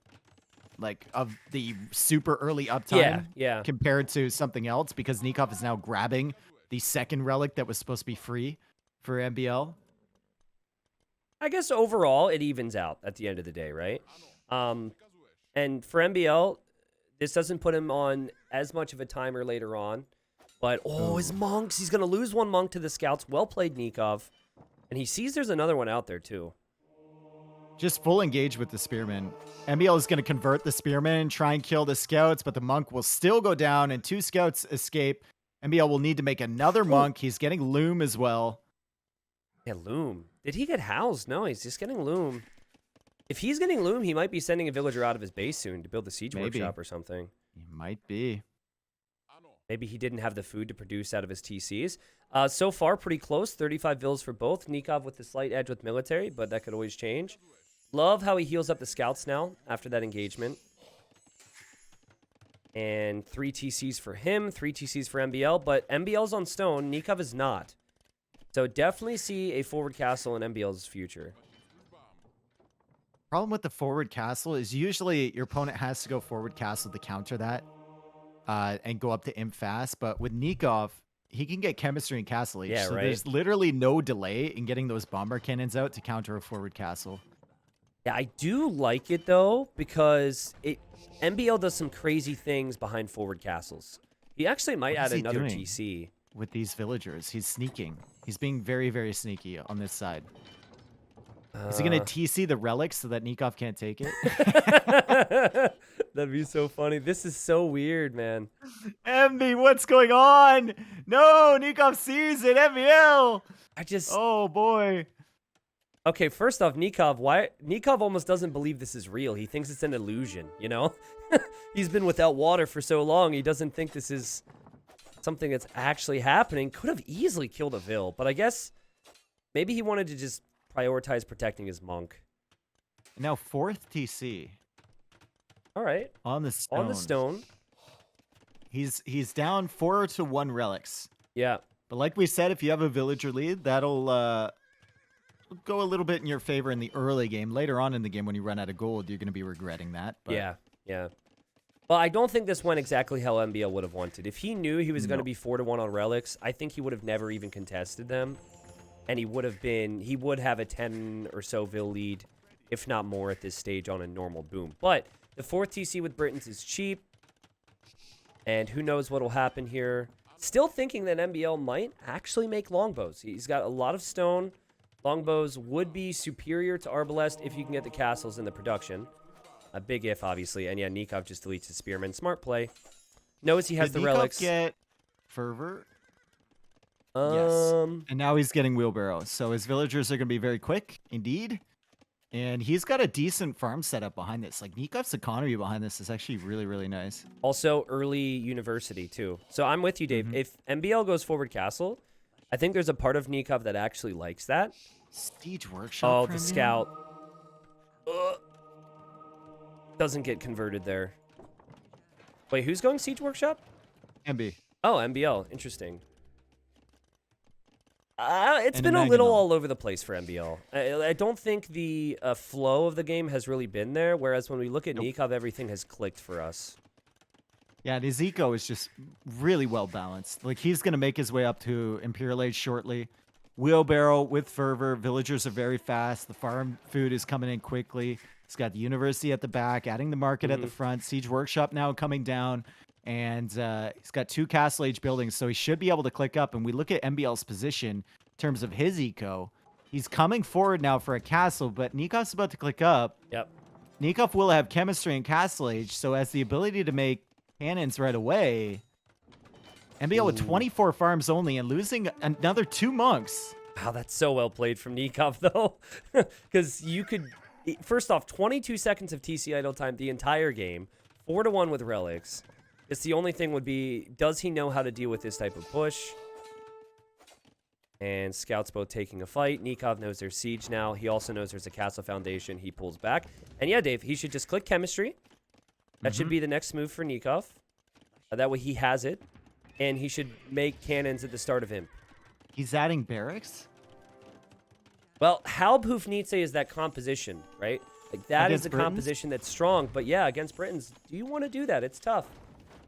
of the super early uptime compared to something else because Nicov is now grabbing the second relic that was supposed to be free for MBL. I guess overall it evens out at the end of the day, right? And for MBL, this doesn't put him on as much of a timer later on. But, his monks. He's going to lose 1 monk to the scouts. Well played, Nicov. And he sees there's another one out there, too. Just full engage with the spearman. MBL is going to convert the spearman and try and kill the scouts, but the monk will still go down and 2 scouts escape. MBL will need to make another monk. He's getting loom as well. Yeah, loom. Did he get housed? No, he's just getting loom. If he's getting loom, he might be sending a villager out of his base soon to build the siege workshop or something. He might be. Maybe he didn't have the food to produce out of his TCs. So far, pretty close. 35 vills for both. Nicov with the slight edge with military, but that could always change. Love how he heals up the scouts now after that engagement. And 3 TCs for him, 3 TCs for MBL, but MBL's on stone, Nicov is not. So definitely see a forward castle in MBL's future. Problem with the forward castle is usually your opponent has to go forward castle to counter that and go up to imp fast. But with Nicov, he can get chemistry and castle age. Yeah, so right. There's literally no delay in getting those bomber cannons out to counter a forward castle. Yeah, I do like it, though, because MBL does some crazy things behind forward castles. He actually might add another TC. With these villagers, he's sneaking. He's being very, very sneaky on this side. Is he going to TC the relics so that Nicov can't take it? That'd be so funny. This is so weird, man. MB, what's going on? No, Nicov sees it. MBL. Oh, boy. Okay, first off, Nicov almost doesn't believe this is real. He thinks it's an illusion, you know? He's been without water for so long, he doesn't think this is something that's actually happening. Could have easily killed a Vill, but I guess Maybe he wanted to just prioritize protecting his monk. Now 4th TC. All right. On the stone. On the stone. He's down 4-1 relics. Yeah. But like we said, if you have a villager lead, that'll go a little bit in your favor in the early game. Later on in the game, when you run out of gold, you're going to be regretting that. But Yeah. Well, I don't think this went exactly how MBL would have wanted. If he knew he was going to be 4-1 on relics, I think he would have never even contested them. And he would have a 10 or so Vil lead, if not more at this stage on a normal boom. But the 4th TC with Britons is cheap. And who knows what will happen here. Still thinking that MBL might actually make longbows. He's got a lot of stone. Longbows would be superior to Arbalest if you can get the castles in the production. A big if, obviously. And yeah, Nicov just deletes his spearman. Smart play. Knows he has the relics. Did Nicov get fervor? Yes. And now he's getting wheelbarrow. So his villagers are going to be very quick, indeed. And he's got a decent farm setup behind this. Like, Nikov's economy behind this is actually really, really nice. Also, early university, too. So I'm with you, Dave. If MBL goes forward castle, I think there's a part of Nicov that actually likes that. Siege workshop. Oh, the scout. Doesn't get converted there. Wait, who's going siege workshop? MB. Oh, MBL. Interesting. It's And been a a little Maginot. all over the place for MBL. I don't think the flow of the game has really been there, whereas when we look at Nicov, everything has clicked for us. Yeah, and his eco is just really well balanced. Like, he's going to make his way up to Imperial Age shortly. Wheelbarrow with fervor. Villagers are very fast. The farm food is coming in quickly. He's got the university at the back, adding the market at the front. Siege workshop now coming down. And he's got 2 castle age buildings, so he should be able to click up. And we look at MBL's position in terms of his eco. He's coming forward now for a castle, but Nikov's about to click up. Yep. Nicov will have chemistry and castle age, so has the ability to make cannons right away. MBL with 24 farms only and losing another 2 monks. Wow, that's so well played from Nicov, though. Because you could... First off, 22 seconds of TC idle time the entire game. 4-1 with relics. It's the only thing would be, does he know how to deal with this type of push? And scouts both taking a fight. Nicov knows there's siege now. He also knows there's a castle foundation. He pulls back. And yeah, Dave, he should just click chemistry. That should be the next move for Nicov. That way he has it. And he should make cannons at the start of him. He's adding barracks? Well, how Pufnitze is that composition, right? Like, that is Against the Britons? composition that's strong. But yeah, against Britons, do you want to do that? It's tough.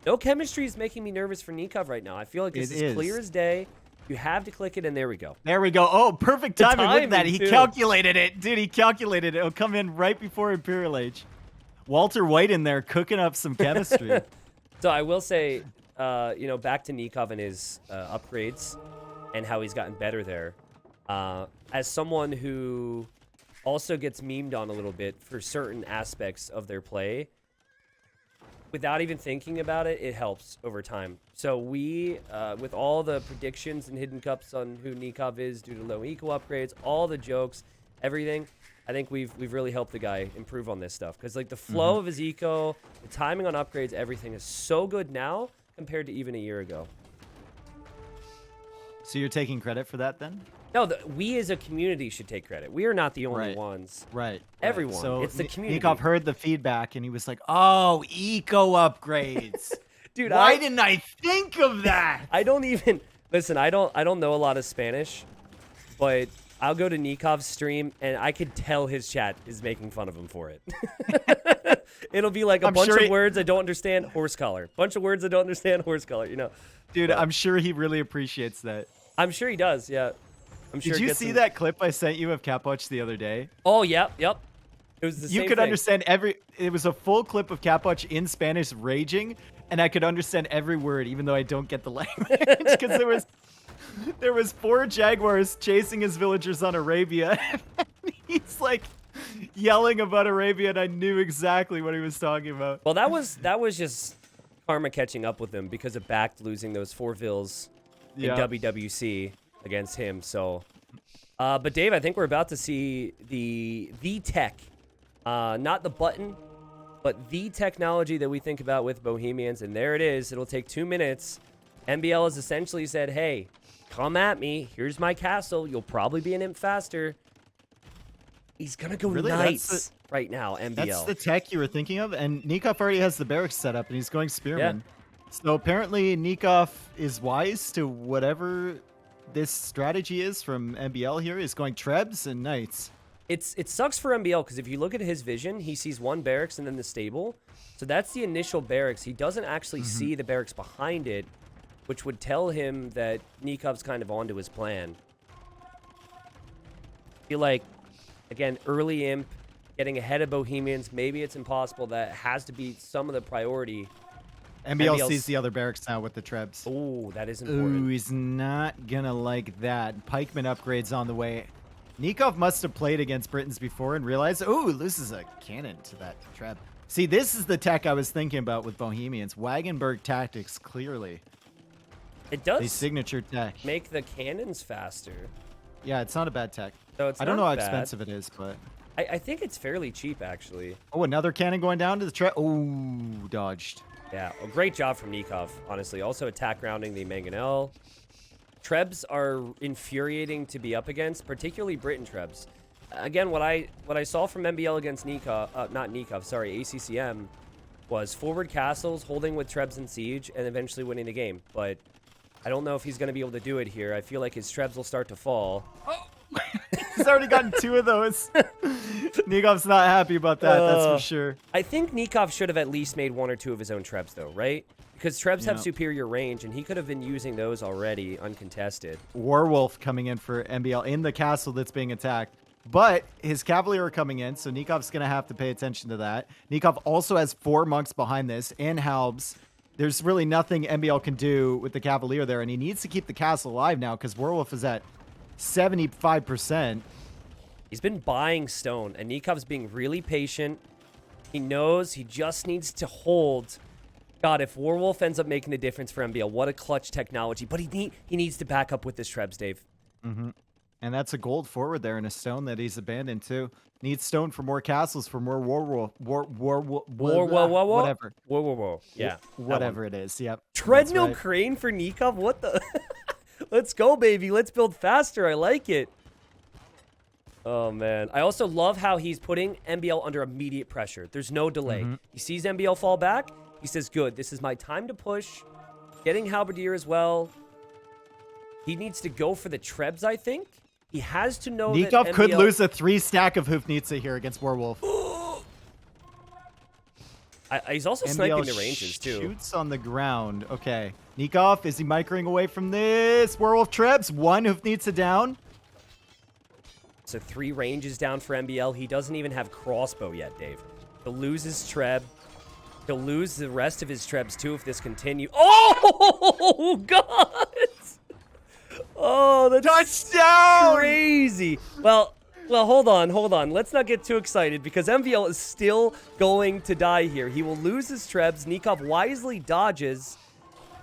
No chemistry is making me nervous for Nicov right now. I feel like this is clear as day. You have to click it, and there we go. There we go. Oh, perfect timing. Look at that. timing, He too. calculated it. Dude, he calculated it. It'll come in right before Imperial Age. Walter White in there cooking up some chemistry. So I will say, back to Nicov and his upgrades and how he's gotten better there. As someone who also gets memed on a little bit for certain aspects of their play, without even thinking about it, it helps over time. So we, with all the predictions and hidden cups on who Nicov is due to low eco upgrades, all the jokes, everything, I think we've really helped the guy improve on this stuff. Because like the flow of his eco, the timing on upgrades, everything is so good now compared to even a year ago. So you're taking credit for that then? No, we as a community should take credit. We are not the only ones. Right. Everyone. So It's the community. Nicov heard the feedback and he was like, oh, eco upgrades. Dude, Why didn't I think of that? I don't even listen. I don't know a lot of Spanish, but I'll go to Nikov's stream and I could tell his chat is making fun of him for it. It'll be like a bunch of words I don't understand, horse collar. Bunch of words I don't understand, horse collar. You know, dude, I'm sure he really appreciates that. I'm sure he does. Yeah, I'm sure. Did you see that clip I sent you of Capwatch the other day? Oh, yep. It was the same You could thing. understand it was a full clip of Capwatch in Spanish raging, and I could understand every word, even though I don't get the language, because there was 4 jaguars chasing his villagers on Arabia. And he's like yelling about Arabia, and I knew exactly what he was talking about. Well, that was just karma catching up with him because of Backed losing those 4 vills in WWC against him. So, but Dave, I think we're about to see the tech, not the button, but the technology that we think about with Bohemians. And there it is. It'll take 2 minutes. MBL has essentially said, hey, come at me. Here's my castle. You'll probably be an imp faster. He's going to go Really? Knights right now, MBL. That's the tech you were thinking of? And Nicov already has the barracks set up, and he's going Spearman. Yeah. So apparently Nicov is wise to whatever this strategy is from MBL here. He's going Trebs and Knights. It sucks for MBL because if you look at his vision, he sees one barracks and then the stable. So that's the initial barracks. He doesn't actually see the barracks behind it, which would tell him that Nikov's kind of onto his plan. I feel like, again, early imp, getting ahead of Bohemians, maybe it's impossible. That has to be some of the priority. MBL sees the other barracks now with the Trebs. Oh, that is important. Ooh, he's not gonna like that. Pikeman upgrades on the way. Nicov must have played against Britons before and realized, ooh, loses a cannon to that Treb. See, this is the tech I was thinking about with Bohemians. Wagenberg tactics, clearly. It does the signature tech. make the cannons faster. Yeah, it's not a bad tech. So it's I don't know not how bad. expensive it is, but... I think it's fairly cheap, actually. Oh, another cannon going down to the Treb. Oh, dodged. Yeah, a great job from Nicov, honestly. Also attack grounding the Mangonel. Trebs are infuriating to be up against, particularly Britain Trebs. Again, what I saw from MBL against Nicov, not Nicov, sorry, ACCM, was forward castles, holding with Trebs in siege, and eventually winning the game. But I don't know if he's going to be able to do it here. I feel like his Trebs will start to fall. Oh. He's already gotten 2 of those. Nikov's not happy about that, that's for sure. I think Nicov should have at least made 1 or 2 of his own Trebs, though, right? Because Trebs have superior range, and he could have been using those already uncontested. Warwolf coming in for MBL in the castle that's being attacked. But his Cavalier are coming in, so Nikov's going to have to pay attention to that. Nicov also has 4 monks behind this, and Halbs. There's really nothing MBL can do with the Cavalier there, and he needs to keep the castle alive now, because Warwolf is at 75%. He's been buying stone, and Nikov's being really patient. He knows he just needs to hold. God, if Warwolf ends up making a difference for MBL, what a clutch technology. But he needs to back up with this Trebs, Dave. And that's a gold forward there and a stone that he's abandoned too. Needs stone for more castles, for more whatever. Whoa. Yeah. Whatever it is. Yep. Treadmill crane for Nicov? What the? Let's go, baby. Let's build faster. I like it. Oh, man. I also love how he's putting MBL under immediate pressure. There's no delay. He sees MBL fall back. He says, good, this is my time to push. Getting Halberdier as well. He needs to go for the Trebs, I think. He has to know that Nicov could lose a 3 stack of Hoofnitsa here against Warwolf. He's also sniping the ranges, too. Shoots on the ground. Okay. Nicov, is he microing away from this? Warwolf Trebs, 1 Hoofnitsa down. So 3 ranges down for MBL. He doesn't even have crossbow yet, Dave. He'll lose his Treb. He'll lose the rest of his Trebs, too, if this continues. Oh, God! Oh, that's touchdown! Crazy. Well, hold on. Let's not get too excited because MVL is still going to die here. He will lose his Trebs. Nicov wisely dodges.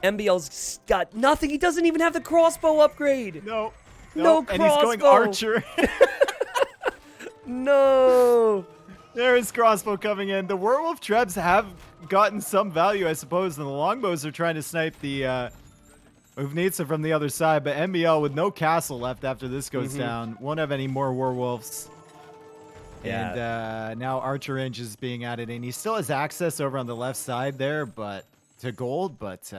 MBL's got nothing. He doesn't even have the crossbow upgrade. No crossbow. And he's going archer. No. There is crossbow coming in. The Werewolf Trebs have gotten some value, I suppose, and the longbows are trying to snipe the Uvnitsa from the other side, but MBL with no castle left after this goes down. Won't have any more werewolves. Yeah. And now Archer Range is being added in. He still has access over on the left side there, but to gold, but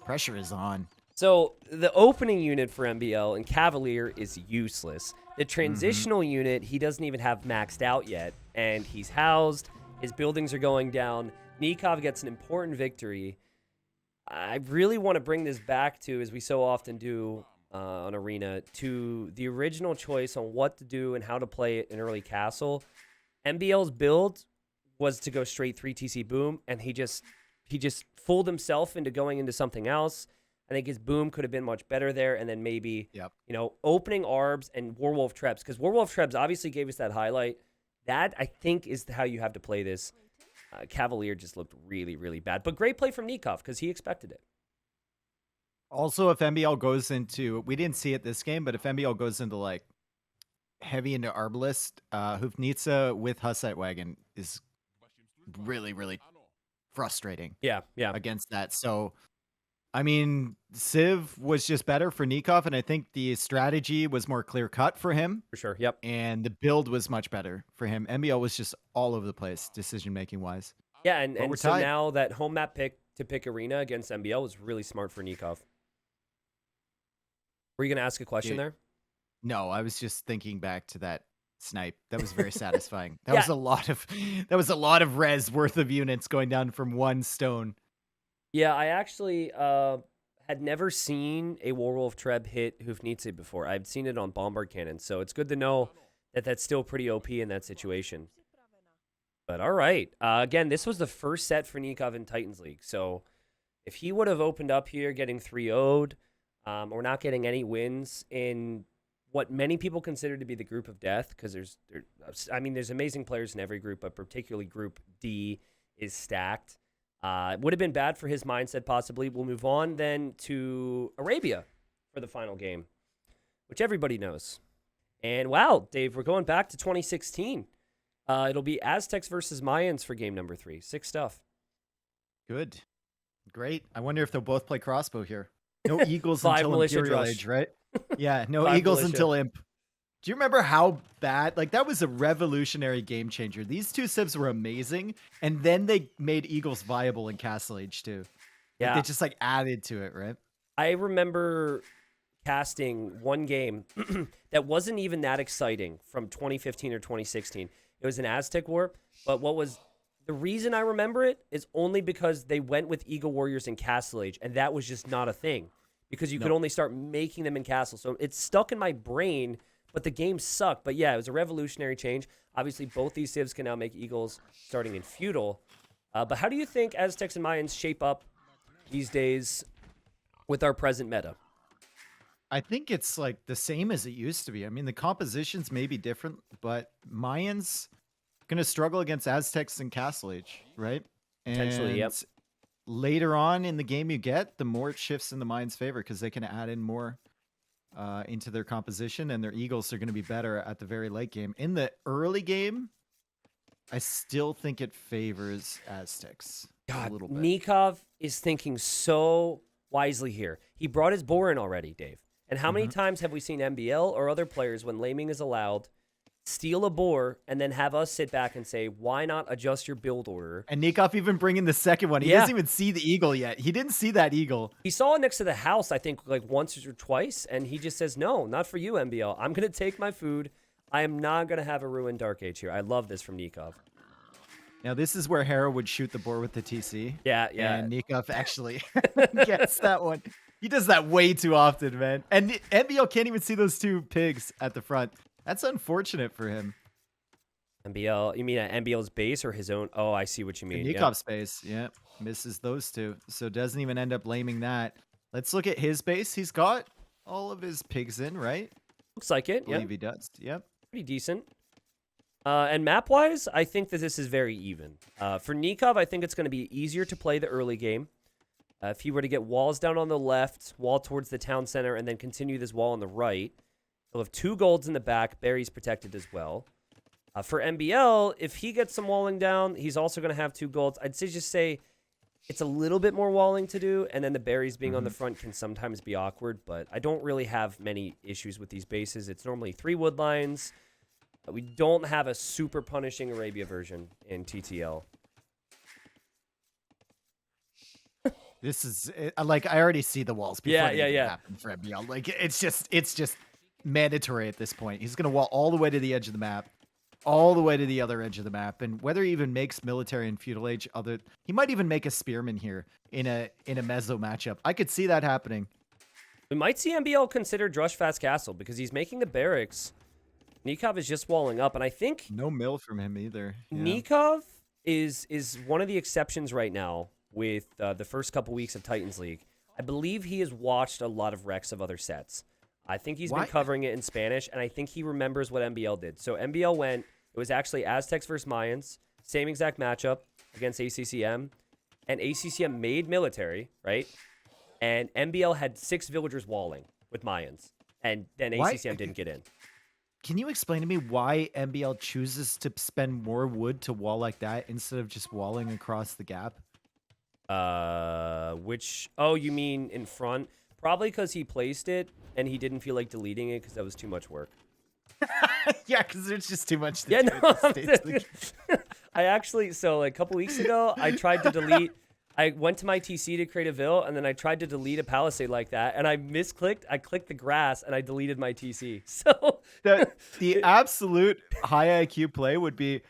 pressure is on. So the opening unit for MBL and Cavalier is useless. The transitional unit, he doesn't even have maxed out yet, and he's housed. His buildings are going down. Nicov gets an important victory. I really want to bring this back to, as we so often do on Arena, to the original choice on what to do and how to play it in early castle. MBL's build was to go straight 3 TC boom, and he just fooled himself into going into something else. I think his boom could have been much better there, and then maybe, opening Arbs and Warwolf Trebs, because Warwolf Trebs obviously gave us that highlight. That, I think, is how you have to play this. Cavalier just looked really, really bad. But great play from Nicov, because he expected it. Also, if MBL goes into, we didn't see it this game, but if MBL goes into, like, heavy into Arbalist, Hoofnitsa with Hussite Wagon is really, really frustrating. Yeah. Against that. So I mean, Civ was just better for Nicov, and I think the strategy was more clear cut for him, For sure. Yep. and the build was much better for him. MBL was just all over the place, decision making wise. Yeah, But we're and so tied. now that home map pick to pick Arena against MBL was really smart for Nicov. Were you going to ask a question Yeah. there? No, I was just thinking back to that snipe. That was very satisfying. That Yeah. was a lot of res worth of units going down from one stone. Yeah, I actually had never seen a Warwolf Treb hit Hufnitze before. I've seen it on Bombard Cannon, so it's good to know that that's still pretty OP in that situation. But all right. Again, this was the first set for Nicov in Titans League, so if he would have opened up here getting 3-0'd, or not getting any wins in what many people consider to be the group of death, because there's amazing players in every group, but particularly Group D is stacked. It would have been bad for his mindset, possibly. We'll move on then to Arabia for the final game, which everybody knows. And wow, Dave, we're going back to 2016. It'll be Aztecs versus Mayans for game number 3. Sick stuff. Good. Great. I wonder if they'll both play crossbow here. No Eagles Five until militia Imperial drush. Age, right? Yeah, no Five Eagles militia. until Imp. Do you remember how bad? Like, that was a revolutionary game changer. These two civs were amazing, and then they made Eagles viable in Castle Age too. Yeah. They just, like, added to it, right? I remember casting one game that wasn't even that exciting from 2015 or 2016. It was an Aztec War, but the reason I remember it is only because they went with Eagle Warriors in Castle Age, and that was just not a thing because you could only start making them in Castle. So it's stuck in my brain, but the game sucked. But yeah, it was a revolutionary change. Obviously, both these civs can now make Eagles starting in Feudal. But how do you think Aztecs and Mayans shape up these days with our present meta? I think it's like the same as it used to be. I mean, the compositions may be different, but Mayans gonna struggle against Aztecs in Castle Age, right? Potentially, yep. And later on in the game you get, the more it shifts in the Mayans' favor because they can add in more into their composition, and their Eagles are going to be better at the very late game. In the early game, I still think it favors Aztecs a little bit. Nicov is thinking so wisely here. He brought his boar in already, Dave. And how many times have we seen MBL or other players, when laming is allowed, steal a boar and then have us sit back and say, why not adjust your build order? And Nicov even bringing the second one. He doesn't even see the eagle yet. He didn't see that eagle. He saw it next to the house, I think, like once or twice, and he just says, no, not for you, MBL. I'm going to take my food. I am not going to have a ruined Dark Age here. I love this from Nicov. Now, this is where Hera would shoot the boar with the TC. Yeah. And Nicov actually gets that one. He does that way too often, man. And MBL can't even see those two pigs at the front. That's unfortunate for him. MBL, you mean at MBL's base or his own? Oh, I see what you mean. Nikov's base, yeah. Misses those two. So doesn't even end up laming that. Let's look at his base. He's got all of his pigs in, right? Looks like it, I believe he does. Yep. Pretty decent. And map-wise, I think that this is very even. For Nicov, I think it's going to be easier to play the early game. If he were to get walls down on the left, wall towards the town center, and then continue this wall on the right, he'll have 2 golds in the back. Barry's protected as well. For MBL, if he gets some walling down, he's also going to have 2 golds. I'd say it's a little bit more walling to do, and then the berries being on the front can sometimes be awkward, but I don't really have many issues with these bases. It's normally 3 wood lines. We don't have a super punishing Arabia version in TTL. This is like, I already see the walls before they even yeah. happen for MBL. Like, it's just mandatory at this point. He's going to wall all the way to the edge of the map, all the way to the other edge of the map, and whether he even makes military and feudal age, he might even make a spearman here in a meso matchup. I could see that happening. We might see MBL consider Drush Fast Castle because he's making the barracks. Nicov is just walling up, and I think no mill from him either. Yeah. Nicov is one of the exceptions right now with the first couple weeks of Titans League. I believe he has watched a lot of recs of other sets. I think he's been covering it in Spanish, and I think he remembers what MBL did. So MBL it was actually Aztecs versus Mayans, same exact matchup against ACCM, and ACCM made military, right? And MBL had 6 villagers walling with Mayans, and then ACCM didn't get in. Can you explain to me why MBL chooses to spend more wood to wall like that instead of just walling across the gap? Which, oh, you mean in front? Probably because he placed it and he didn't feel like deleting it because that was too much work. Yeah, because there's just too much to Yeah, do no, at this stage. I actually, so like a couple weeks ago, I tried to delete, I went to my TC to create a Vil, and then I tried to delete a Palisade like that, and I misclicked, I clicked the grass, and I deleted my TC. So The absolute high IQ play would be,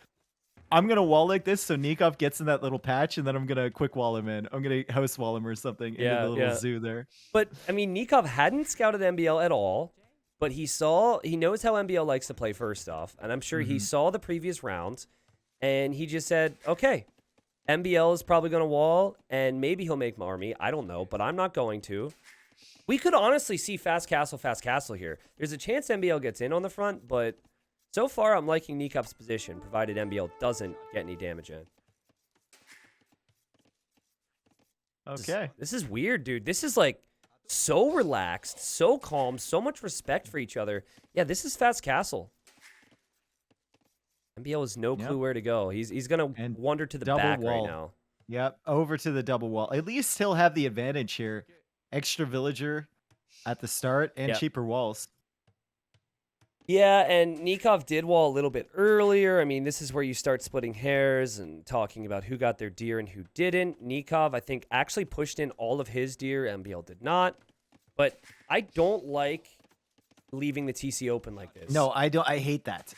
I'm going to wall like this so Nicov gets in that little patch, and then I'm going to quick wall him in. I'm going to house wall him or something into the little zoo there. But, I mean, Nicov hadn't scouted MBL at all, but he knows how MBL likes to play first off, and I'm sure he saw the previous round, and he just said, okay, MBL is probably going to wall, and maybe he'll make my army. I don't know, but I'm not going to. We could honestly see fast castle here. There's a chance MBL gets in on the front, but so far I'm liking Nicov's position, provided MBL doesn't get any damage in. Okay. This is weird, dude. This is like so relaxed, so calm, so much respect for each other. Yeah, this is fast castle. MBL has no clue where to go. He's going to wander to the back right now. Yep, over to the double wall. At least he'll have the advantage here. Extra villager at the start and cheaper walls. Yeah, and Nicov did wall a little bit earlier. I mean, this is where you start splitting hairs and talking about who got their deer and who didn't. Nicov, I think, actually pushed in all of his deer. MBL did not. But I don't like leaving the TC open like this. No, I don't. I hate that.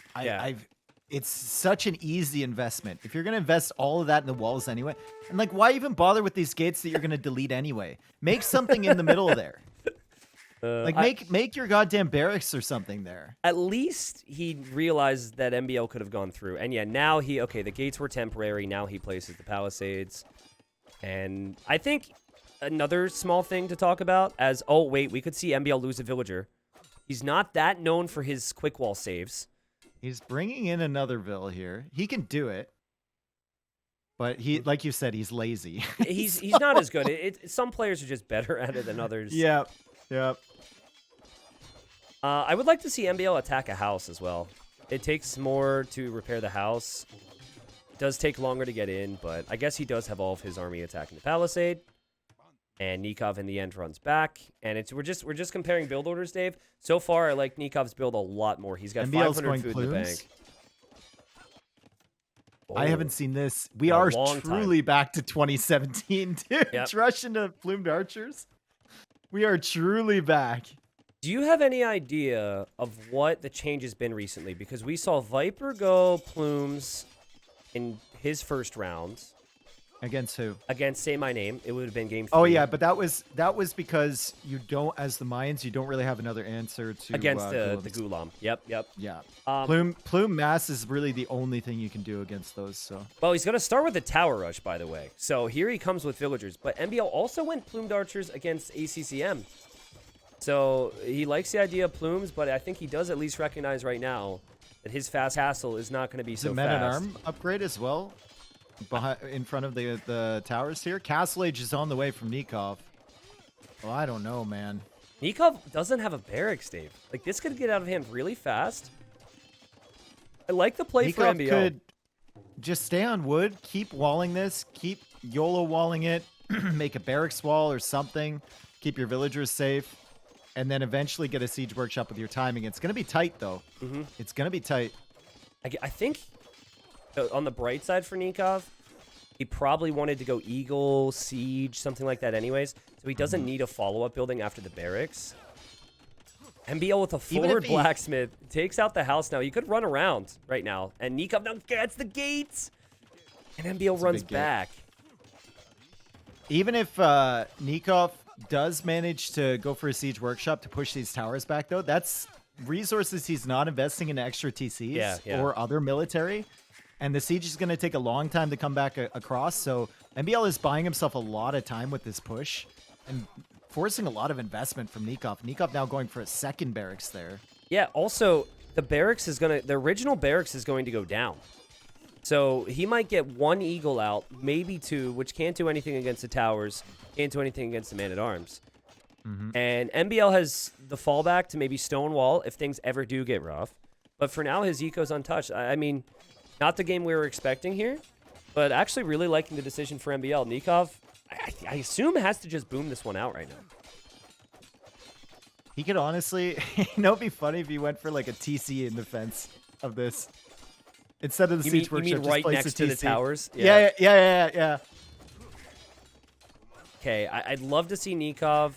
It's such an easy investment. If you're going to invest all of that in the walls anyway, and like, why even bother with these gates that you're going to delete anyway? Make something in the middle there. Make your goddamn barracks or something there. At least he realized that MBL could have gone through. And yeah, now the gates were temporary. Now he places the palisades. And I think another small thing to talk about oh, wait, we could see MBL lose a villager. He's not that known for his quick wall saves. He's bringing in another Vil here. He can do it. But he, like you said, he's lazy. He's not as good. Some players are just better at it than others. Yep. I would like to see MBL attack a house as well. It takes more to repair the house. It does take longer to get in, but I guess he does have all of his army attacking the palisade. And Nicov in the end runs back. And we're just comparing build orders, Dave. So far, I like Nikov's build a lot more. He's got MBL's 500 food in the bank. I haven't seen this. We are truly back to 2017, dude. Yep. Rush into plumed archers. We are truly back. Do you have any idea of what the change has been recently? Because we saw Viper go plumes in his first round. Against who? Against Say My Name. It would have been game 3. Oh yeah, but that was because you don't, as the Mayans, you don't really have another answer to against the Gulam. Yep. Yeah. Plume mass is really the only thing you can do against those. So. Well, he's going to start with the tower rush, by the way. So here he comes with villagers, but MBL also went plumed archers against ACCM. So he likes the idea of plumes, but I think he does at least recognize right now that his fast castle is not going to be so fast. Men-at-Arm upgrade as well. In front of the towers here. Castle Age is on the way from Nicov. Well, I don't know, man. Nicov doesn't have a barracks, Dave. Like, this could get out of hand really fast. I like the play for MBL. Could just stay on wood, keep walling this, keep YOLO walling it, make a barracks wall or something, keep your villagers safe, and then eventually get a siege workshop with your timing. It's going to be tight, though. It's going to be tight. I think... on the bright side for Nicov, he probably wanted to go Eagle, Siege, something like that anyways. So he doesn't need a follow-up building after the barracks. MBL with a forward blacksmith takes out the house now. You could run around right now. And Nicov now gets the gates. And MBL runs back. Even if Nicov does manage to go for a siege workshop to push these towers back, though, that's resources he's not investing in extra TCs or other military. And the siege is going to take a long time to come back across. So MBL is buying himself a lot of time with this push and forcing a lot of investment from Nicov. Nicov now going for a second barracks there. Yeah, also, the original barracks is going to go down. So he might get one Eagle out, maybe two, which can't do anything against the towers, can't do anything against the Man-at-Arms. And MBL has the fallback to maybe Stonewall if things ever do get rough. But for now, his eco's untouched. I mean... not the game we were expecting here, but actually really liking the decision for MBL. Nicov, I assume has to just boom this one out right now. He could honestly, it'd be funny if he went for like a TC in defense of this. Instead of the Siege Workshop, you mean right just next to the towers? Yeah. Okay, I'd love to see Nicov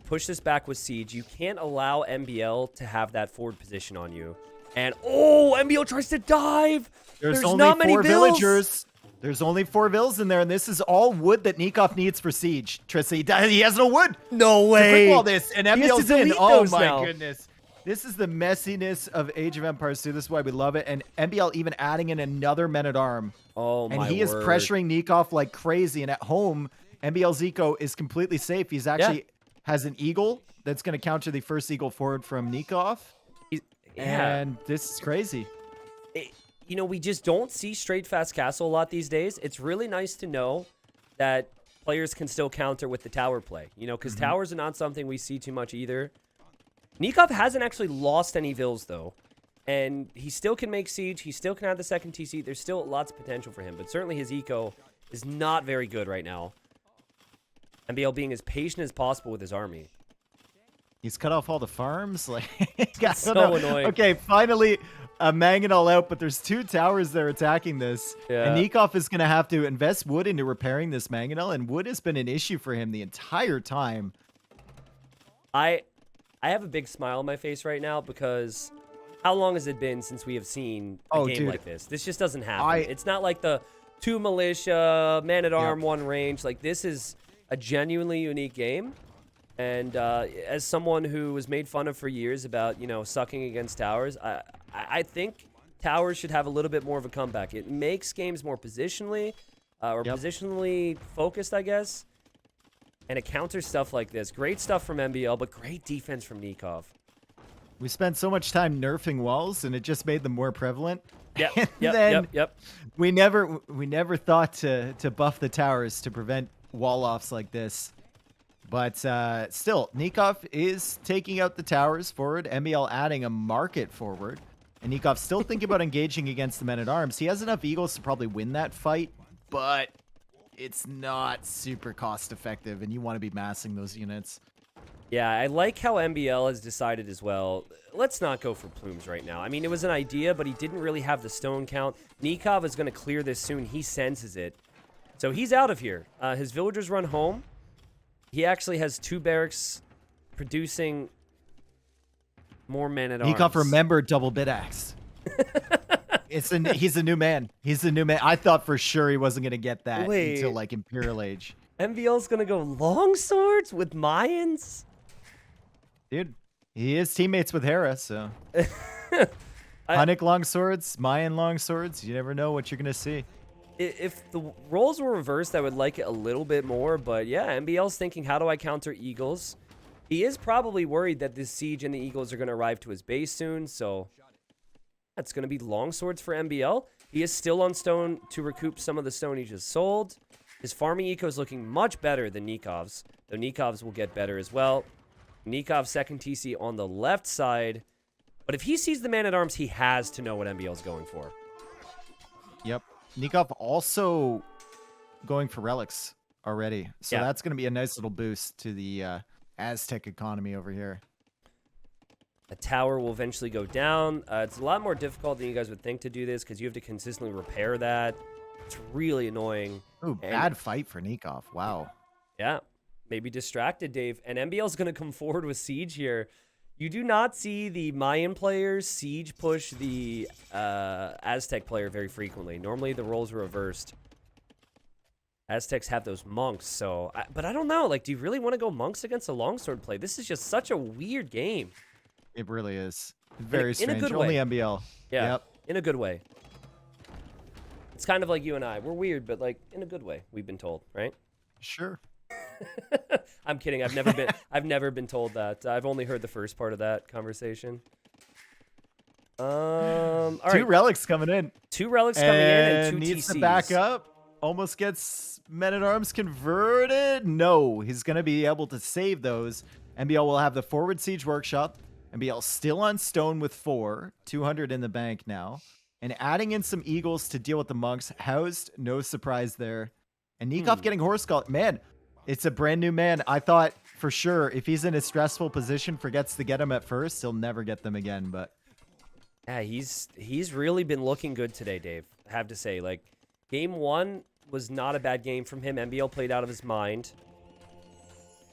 push this back with Siege. You can't allow MBL to have that forward position on you. And, oh, MBL tries to dive! There's only not many 4 vills. villagers. There's only 4 vills in there, and this is all wood that Nicov needs for Siege. Trista, he has no wood. No way. To quick wall this, and MBL's in. Oh my goodness. This is the messiness of Age of Empires 2. This is why we love it. And MBL even adding in another men-at-arm. Oh my And he is pressuring Nicov like crazy. And at home, MBL's eco is completely safe. He's actually has an eagle that's going to counter the first eagle forward from Nicov. And this is crazy. You know, we just don't see straight fast castle a lot these days. It's really nice to know that players can still counter with the tower play. You know, because towers are not something we see too much either. Nicov hasn't actually lost any vills, though. And he still can make siege. He still can have the second TC. There's still lots of potential for him. But certainly his eco is not very good right now. MBL being as patient as possible with his army. He's cut off all the farms. Like, so annoying. Okay, finally a mangonel out, but there's 2 towers there attacking this. Yeah. And Nicov is going to have to invest wood into repairing this mangonel, and wood has been an issue for him the entire time. I have a big smile on my face right now because how long has it been since we have seen a game like this? This just doesn't happen. It's not like the 2 militia, man-at-arm, 1 range. Like, this is a genuinely unique game. And as someone who was made fun of for years about, you know, sucking against towers, I think towers should have a little bit more of a comeback. It makes games more positionally positionally focused, I guess. And it counters stuff like this. Great stuff from MBL, but great defense from Nicov. We spent so much time nerfing walls, and it just made them more prevalent. Yep. We never thought to buff the towers to prevent wall-offs like this. But still, Nicov is taking out the towers forward. MBL adding a market forward. And Nikov's still thinking about engaging against the men-at-arms. He has enough eagles to probably win that fight, but it's not super cost-effective, and you want to be massing those units. Yeah, I like how MBL has decided as well. Let's not go for plumes right now. I mean, it was an idea, but he didn't really have the stone count. Nicov is going to clear this soon. He senses it. So he's out of here. His villagers run home. He actually has 2 barracks producing more men-at-arms. Nicov remembered double bit axe. He's a new man. He's a new man. I thought for sure he wasn't going to get that until like Imperial Age. MBL's going to go long swords with Mayans? Dude, he is teammates with Hera, so. Hunnic long swords, Mayan long swords. You never know what you're going to see. If the roles were reversed, I would like it a little bit more. But yeah, MBL's thinking, how do I counter Eagles? He is probably worried that this siege and the Eagles are going to arrive to his base soon. So that's going to be long swords for MBL. He is still on stone to recoup some of the stone he just sold. His farming eco is looking much better than Nikov's, though Nikov's will get better as well. Nikov's second TC on the left side. But if he sees the man-at-arms, he has to know what MBL's going for. Yep. Nicov also going for relics already. So that's going to be a nice little boost to the Aztec economy over here. A tower will eventually go down. It's a lot more difficult than you guys would think to do this because you have to consistently repair that. It's really annoying. Ooh, bad fight for Nicov. Wow. Yeah. Maybe distracted, Dave. And MBL's going to come forward with Siege here. You do not see the Mayan players Siege push the Aztec player very frequently. Normally, the roles are reversed. Aztecs have those monks, so... but I don't know. Like, do you really want to go monks against a longsword play? This is just such a weird game. It really is. Very strange. In a good Only way. MBL. Yeah, yep. In a good way. It's kind of like you and I. We're weird, but like in a good way. We've been told, right? Sure. I'm kidding. I've never been told that. I've only heard the first part of that conversation. All right. 2 relics coming in. 2 relics coming in and 2 needs TCs. to back up. Almost gets men-at-arms converted. No, he's going to be able to save those. MBL will have the forward siege workshop. MBL still on stone with 4. 200 in the bank now. And adding in some eagles to deal with the monks. Housed, no surprise there. And Nicov getting horse called. Man, it's a brand new man. I thought for sure if he's in a stressful position, forgets to get him at first, he'll never get them again. But yeah, he's really been looking good today, Dave. I have to say, like, game 1 was not a bad game from him. MBL played out of his mind.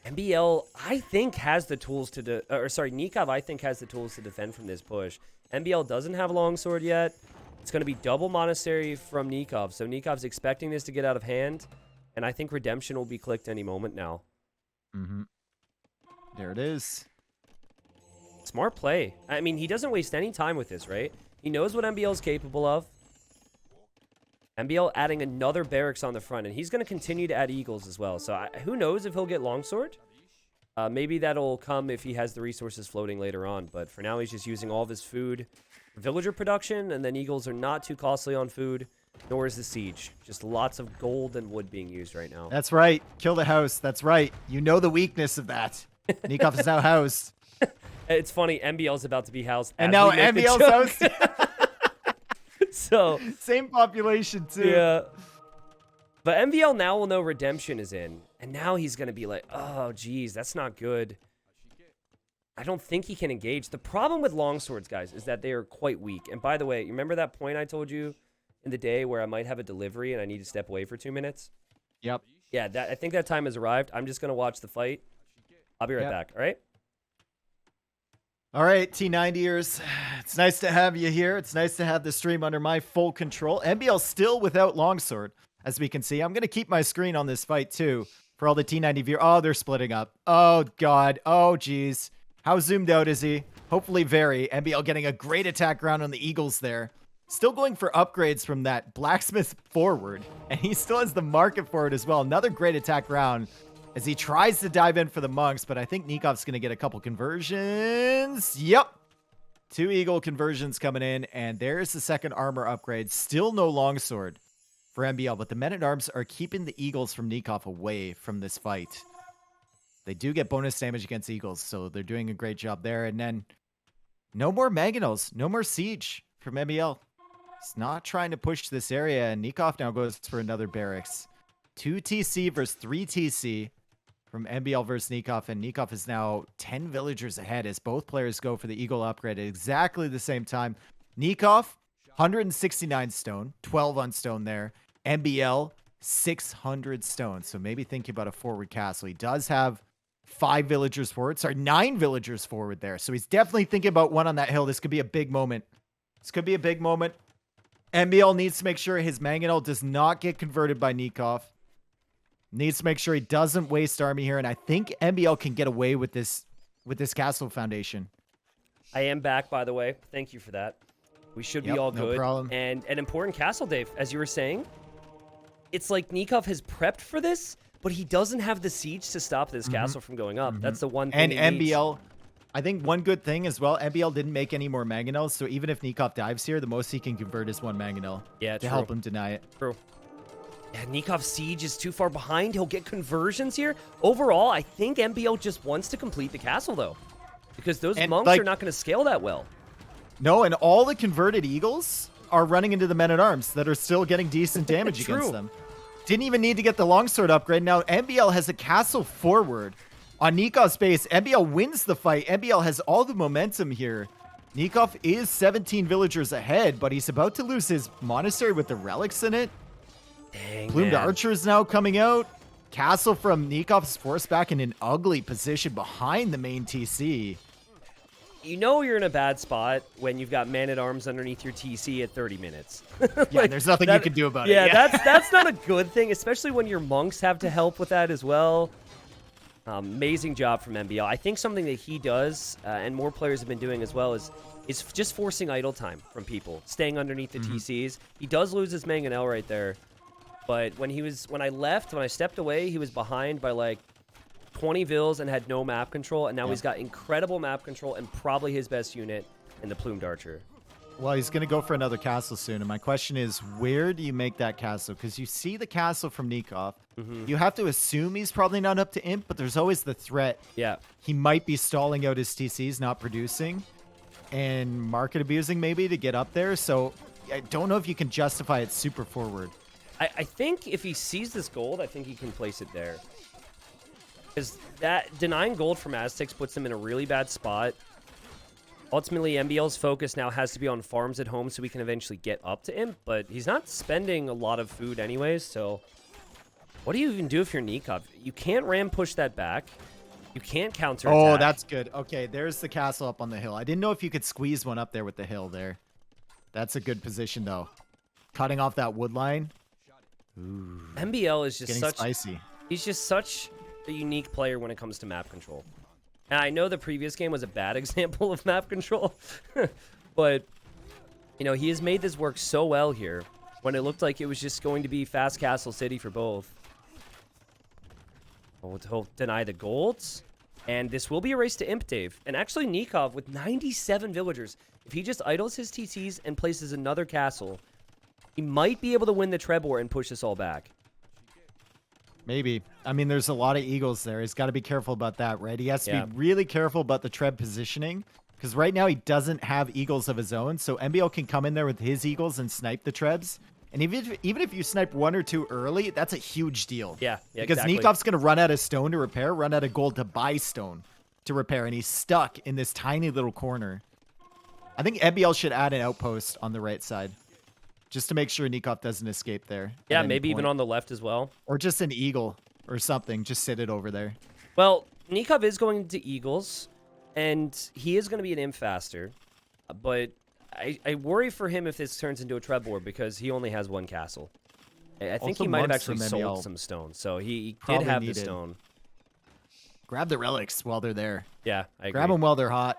MBL, I think, has the tools to Nicov, I think, has the tools to defend from this push. MBL doesn't have a longsword yet. It's going to be double Monastery from Nicov. So Nikov's expecting this to get out of hand. And I think Redemption will be clicked any moment now. There it is. Smart play. I mean, he doesn't waste any time with this, right? He knows what MBL is capable of. MBL adding another barracks on the front. And he's going to continue to add eagles as well. So who knows if he'll get longsword? Maybe that'll come if he has the resources floating later on. But for now, he's just using all of his food. Villager production, and then eagles are not too costly on food, nor is the siege. Just lots of gold and wood being used right now. That's right. Kill the house. That's right. You know the weakness of that. Nicov is now housed. It's funny, MBL's about to be housed. And now MBL's housed. So same population too. Yeah. But MBL now will know Redemption is in. And now he's going to be like, oh, geez, that's not good. I don't think he can engage. The problem with longswords, guys, is that they are quite weak. And by the way, you remember that point I told you in the day where I might have a delivery and I need to step away for 2 minutes? Yep. Yeah, I think that time has arrived. I'm just going to watch the fight. I'll be right back, all right? All right, T90ers. It's nice to have you here. It's nice to have the stream under my full control. MBL still without longsword, as we can see. I'm going to keep my screen on this fight, too, for all the T90 viewers. Oh, they're splitting up. Oh, God. Oh, geez. How zoomed out is he? Hopefully very. MBL getting a great attack round on the Eagles there. Still going for upgrades from that blacksmith forward. And he still has the market for it as well. Another great attack round as he tries to dive in for the monks. But I think Nikov's going to get a couple conversions. Yep. 2 eagle conversions coming in. And there's the second armor upgrade. Still no longsword for MBL. But the men-at-arms are keeping the Eagles from Nicov away from this fight. They do get bonus damage against eagles, so they're doing a great job there. And then no more mangonels, no more siege from MBL. It's not trying to push this area, and Nicov now goes for another barracks. 2 TC versus 3 TC from MBL versus Nicov, and Nicov is now 10 villagers ahead as both players go for the eagle upgrade at exactly the same time. Nicov, 169 stone, 12 on stone there. MBL, 600 stone. So maybe thinking about a forward castle. He does have 5 villagers forward. Sorry, 9 villagers forward there. So he's definitely thinking about one on that hill. This could be a big moment. This could be a big moment. MBL needs to make sure his mangonel does not get converted by Nicov. Needs to make sure he doesn't waste army here. And I think MBL can get away with this castle foundation. I am back, by the way. Thank you for that. We should be all good. No problem. And an important castle, Dave, as you were saying. It's like Nicov has prepped for this, but he doesn't have the siege to stop this castle from going up. That's the one thing. And MBL, I think one good thing as well, MBL didn't make any more mangonels, so even if Nicov dives here, the most he can convert is 1 mangonel to help him deny it. True. Yeah, Nikov's siege is too far behind. He'll get conversions here. Overall, I think MBL just wants to complete the castle, though, because those monks are not going to scale that well. No, and all the converted eagles are running into the men-at-arms that are still getting decent damage against them. Didn't even need to get the longsword upgrade. Now, MBL has a castle forward on Nikov's base. MBL wins the fight. MBL has all the momentum here. Nicov is 17 villagers ahead, but he's about to lose his monastery with the relics in it. Dang, Plumed archers now coming out. Castle from Nikov's forced back in an ugly position behind the main TC. You know you're in a bad spot when you've got man-at-arms underneath your TC at 30 minutes. Yeah, there's nothing you can do about it. Yeah, that's not a good thing, especially when your monks have to help with that as well. Amazing job from MBL. I think something that he does, and more players have been doing as well, is just forcing idle time from people, staying underneath the TCs. He does lose his mangonel right there, but when I stepped away, he was behind by like 20 vills and had no map control, and now he's got incredible map control and probably his best unit in the Plumed Archer. Well, he's going to go for another castle soon, and my question is, where do you make that castle? Because you see the castle from Nicov. You have to assume he's probably not up to imp, but there's always the threat. Yeah. He might be stalling out his TCs, not producing, and market abusing maybe to get up there, so I don't know if you can justify it super forward. I think if he sees this gold, I think he can place it there. Because that denying gold from Aztecs puts him in a really bad spot. Ultimately, MBL's focus now has to be on farms at home so we can eventually get up to Imp, but he's not spending a lot of food anyways, so what do you even do if you're Nicov? You can't ram push that back. You can't counter attack. Oh, that's good. Okay, there's the castle up on the hill. I didn't know if you could squeeze one up there with the hill there. That's a good position, though. Cutting off that wood line. Ooh. MBL is just Getting such... spicy. He's just such a unique player when it comes to map control. And I know the previous game was a bad example of map control, but, you know, he has made this work so well here when it looked like it was just going to be fast Castle City for both. He'll deny the golds, and this will be a race to Imp Dave. And actually, Nicov, with 97 villagers, if he just idles his TTs and places another castle, he might be able to win the Treb War and push this all back. Maybe. I mean, there's a lot of eagles there. He's got to be careful about that, right? He has to be really careful about the Treb positioning, because right now he doesn't have eagles of his own, so MBL can come in there with his eagles and snipe the Trebs. And even if you snipe one or two early, that's a huge deal. Yeah, because exactly. Nikov's going to run out of stone to repair, run out of gold to buy stone to repair, and he's stuck in this tiny little corner. I think MBL should add an outpost on the right side, just to make sure Nicov doesn't escape there. Yeah, maybe even on the left as well. Or just an eagle or something. Just sit it over there. Well, Nicov is going to eagles, and he is going to be an imp faster. But I worry for him if this turns into a Treb War because he only has one castle. I think Also he might have monks actually from sold MBL some stone. So he did probably have needed. the stone. Grab the relics while they're there. Yeah, I agree. Grab them while they're hot.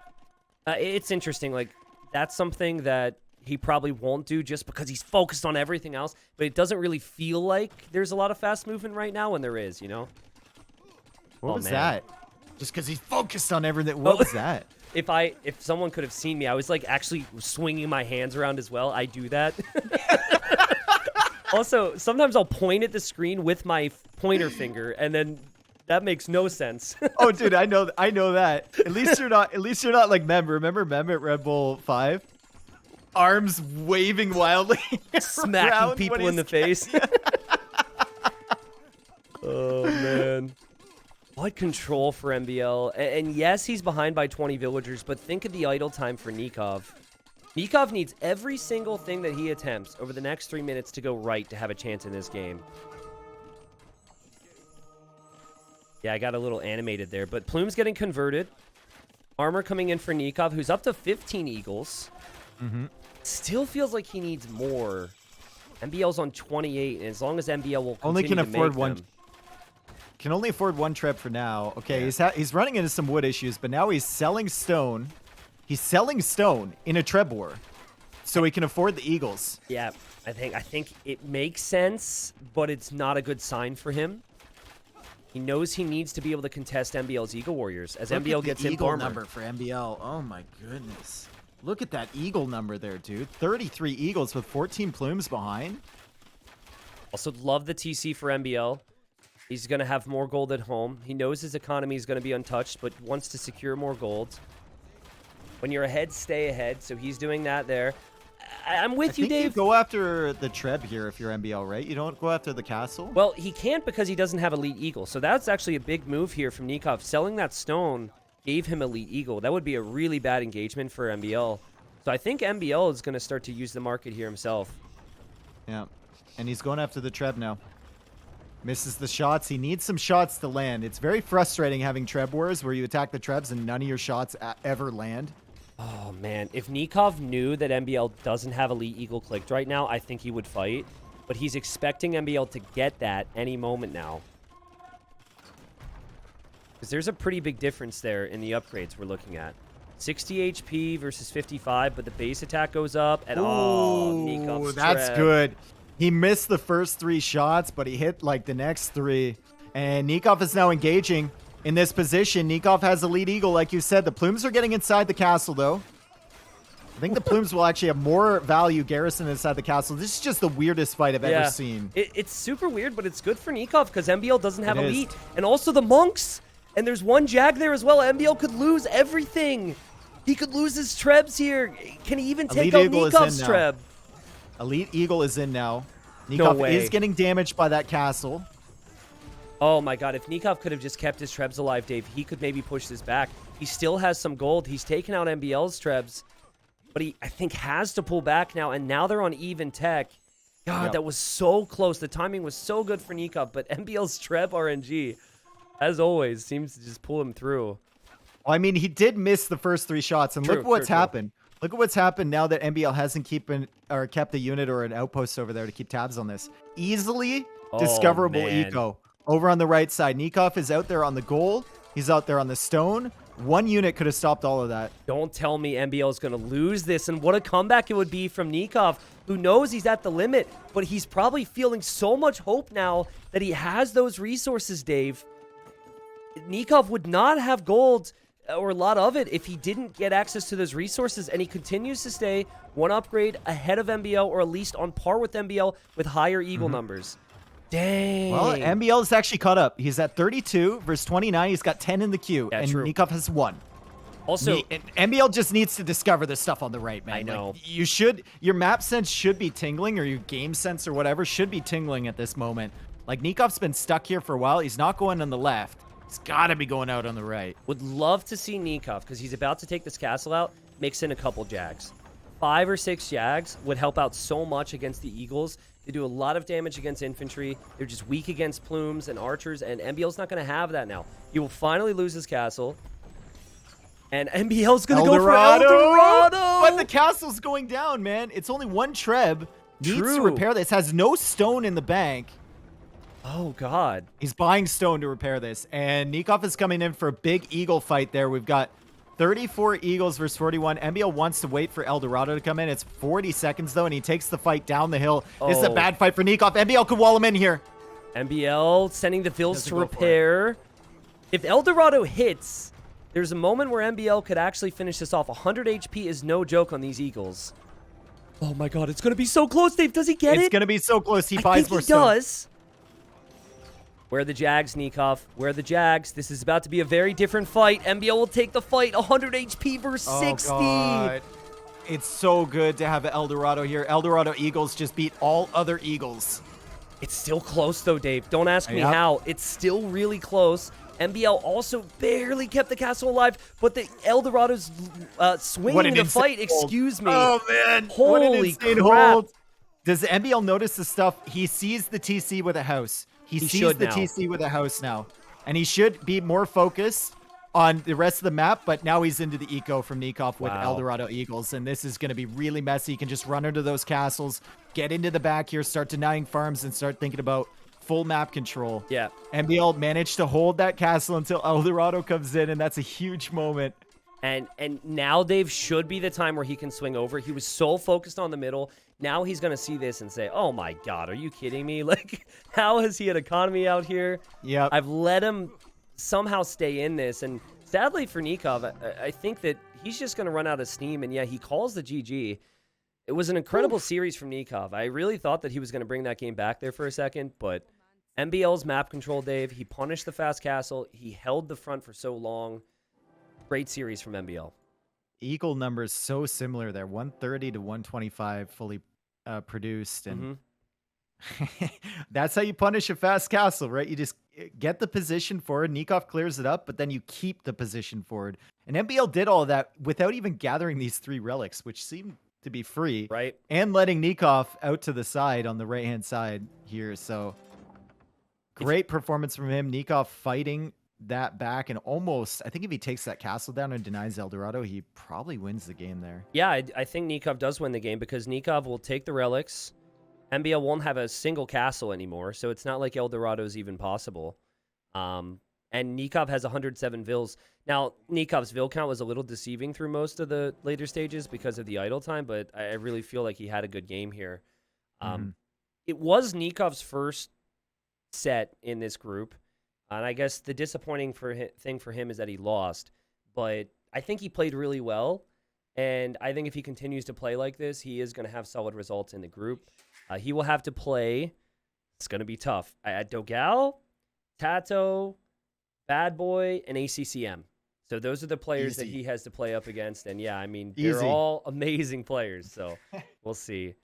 It's interesting. Like, that's something that he probably won't do just because he's focused on everything else. But it doesn't really feel like there's a lot of fast movement right now when there is, you know? What was man. that? Just because he's focused on everything. What was that? If someone could have seen me, I was like actually swinging my hands around as well. I do that. Also, sometimes I'll point at the screen with my pointer finger, and then that makes no sense. Oh, dude, I know that. At least you're not like Mem. Remember Mem at Red Bull 5? Arms waving wildly, smacking people in the face. Oh man. What control for MBL. And yes, he's behind by 20 villagers, but think of the idle time for Nicov. Nicov needs every single thing that he attempts over the next 3 minutes to go right to have a chance in this game. Yeah, I got a little animated there, but Plume's getting converted. Armor coming in for Nicov, who's up to 15 eagles. Mm-hmm. Still feels like he needs more. MBL's on 28, and as long as MBL will continue only can to afford make one. them, Can only afford one Treb for now. Okay, he's running into some wood issues, but now he's selling stone. He's selling stone in a Treb War, so he can afford the eagles. yeah, I think it makes sense, but it's not a good sign for him. He knows he needs to be able to contest MBL's Eagle Warriors as Look MBL at gets the in eagle armor. number for MBL. Oh my goodness. Look at that eagle number there, dude. 33 eagles with 14 plumes behind. Also, love the TC for MBL. He's going to have more gold at home. He knows his economy is going to be untouched, but wants to secure more gold. When you're ahead, stay ahead. So he's doing that there. I'm with you, Dave. You go after the Treb here if you're MBL, right? You don't go after the castle? Well, he can't because he doesn't have Elite Eagle. So that's actually a big move here from Nicov. Selling that stone gave him Elite Eagle. That would be a really bad engagement for MBL. So I think MBL is going to start to use the market here himself. Yeah. And he's going after the Treb now. Misses the shots. He needs some shots to land. It's very frustrating having Treb Wars where you attack the Trebs and none of your shots ever land. Oh, man. If Nicov knew that MBL doesn't have Elite Eagle clicked right now, I think he would fight. But he's expecting MBL to get that any moment now. Because there's a pretty big difference there in the upgrades we're looking at. 60 HP versus 55, but the base attack goes up. And Nikov's that's Treb. good. He missed the first 3 shots, but he hit like the next 3. And Nicov is now engaging in this position. Nicov has Elite Eagle, like you said. The plumes are getting inside the castle, though. I think the plumes will actually have more value garrison inside the castle. This is just the weirdest fight I've ever seen. It's super weird, but it's good for Nicov because MBL doesn't have It Elite. is. And also the monks. And there's one Jag there as well. MBL could lose everything. He could lose his Trebs here. Can he even take Elite out Eagle is Nikov's in now. Treb? Elite Eagle is in now. No Nicov way. is getting damaged by that castle. Oh my god, if Nicov could have just kept his Trebs alive, Dave, he could maybe push this back. He still has some gold. He's taken out MBL's Trebs, but he, I think, has to pull back now, and now they're on even tech. God, that was so close. The timing was so good for Nicov, but MBL's Treb RNG, as always, seems to just pull him through. Well, I mean, he did miss the first 3 shots, and look at what's happened. Look at what's happened now that MBL hasn't kept a unit or an outpost over there to keep tabs on this. Easily discoverable eco. Over on the right side, Nicov is out there on the gold. He's out there on the stone. 1 unit could have stopped all of that. Don't tell me MBL is going to lose this, and what a comeback it would be from Nicov, who knows he's at the limit, but he's probably feeling so much hope now that he has those resources, Dave. Nicov would not have gold or a lot of it if he didn't get access to those resources, and he continues to stay 1 upgrade ahead of MBL, or at least on par with MBL with higher Eagle numbers. Dang. Well, MBL is actually caught up. He's at 32 versus 29. He's got 10 in the queue, and Nicov has 1. Also, MBL just needs to discover this stuff on the right, man. I know. Like, your map sense should be tingling, or your game sense or whatever should be tingling at this moment. Like, Nikov's been stuck here for a while. He's not going on the left. He's got to be going out on the right. Would love to see Nicov, because he's about to take this castle out, mix in a couple Jags. 5 or 6 Jags would help out so much against the Eagles. They do a lot of damage against infantry. They're just weak against plumes and archers, and MBL's not going to have that now. He will finally lose his castle. And MBL's going to go for El Dorado! But the castle's going down, man. It's only 1 Treb. Needs to repair this. Has no stone in the bank. Oh, God. He's buying stone to repair this. And Nicov is coming in for a big eagle fight there. We've got 34 Eagles versus 41. MBL wants to wait for El Dorado to come in. It's 40 seconds, though, and he takes the fight down the hill. This is a bad fight for Nicov. MBL could wall him in here. MBL sending the Vils to repair. If El Dorado hits, there's a moment where MBL could actually finish this off. 100 HP is no joke on these Eagles. Oh, my God. It's going to be so close, Dave. Does he get it? It's going to be so close. He buys more stone. He does. Where are the Jags, Nicov? Where are the Jags? This is about to be a very different fight. MBL will take the fight. 100 HP versus 60. God. It's so good to have El Dorado here. El Dorado Eagles just beat all other Eagles. It's still close, though, Dave. Don't ask me how. It's still really close. MBL also barely kept the castle alive, but the El Dorado's swinging the fight. Excuse me. Oh, man. Holy crap. Hold. Does MBL notice the stuff? He sees the TC with a house. He sees the TC with a house now. And he should be more focused on the rest of the map, but now he's into the eco from Nicov with El Dorado Eagles, and this is going to be really messy. He can just run into those castles, get into the back here, start denying farms, and start thinking about full map control. Yeah. MBL managed to hold that castle until El Dorado comes in, and that's a huge moment. And now, Dave, should be the time where he can swing over. He was so focused on the middle. Now he's going to see this and say, oh, my God, are you kidding me? Like, how has he had economy out here? Yeah. I've let him somehow stay in this. And sadly for Nicov, I think that he's just going to run out of steam. And, yeah, he calls the GG. It was an incredible series from Nicov. I really thought that he was going to bring that game back there for a second. But MBL's map control, Dave, he punished the fast castle. He held the front for so long. Great series from MBL. Eagle numbers so similar there, 130 to 125 fully produced, and that's how you punish a fast castle, right? You just get the position forward. Nicov clears it up, but then you keep the position forward. And MBL did all of that without even gathering these 3 relics, which seemed to be free, right? And letting Nicov out to the side on the right hand side here. So great performance from him. Nicov fighting that back, and almost, I think if he takes that castle down and denies El Dorado, he probably wins the game there. Yeah, I think Nicov does win the game because Nicov will take the relics. MBL won't have a single castle anymore, so it's not like El Dorado is even possible. And Nicov has 107 Vils. Now, Nikov's Vil count was a little deceiving through most of the later stages because of the idle time, but I really feel like he had a good game here. It was Nikov's first set in this group. And I guess the disappointing thing for him is that he lost. But I think he played really well. And I think if he continues to play like this, he is going to have solid results in the group. He will have to play. It's going to be tough. At Dogal, Tato, Bad Boy, and ACCM. So those are the players that he has to play up against. And yeah, I mean, they're all amazing players. So we'll see.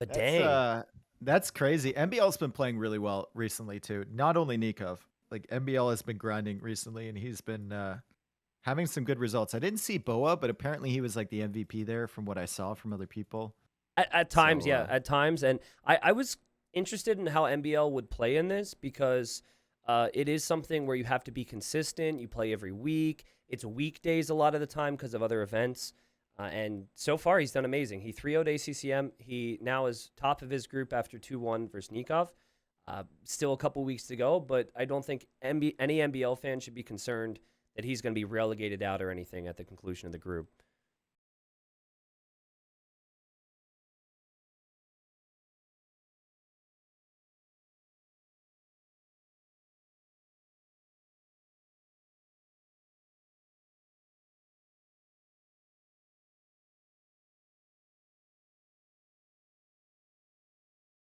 But That's dang. that's crazy. MBL's been playing really well recently too. Not only Nicov, like MBL has been grinding recently, and he's been having some good results. I didn't see Boa, but apparently he was like the MVP there from what I saw from other people. At times, So yeah, at times. And I was interested in how MBL would play in this because it is something where you have to be consistent. You play every week. It's weekdays a lot of the time because of other events. And so far, he's done amazing. He 3-0'd ACCM. He now is top of his group after 2-1 versus Nicov. Still a couple weeks to go, but I don't think any NBL fan should be concerned that he's going to be relegated out or anything at the conclusion of the group.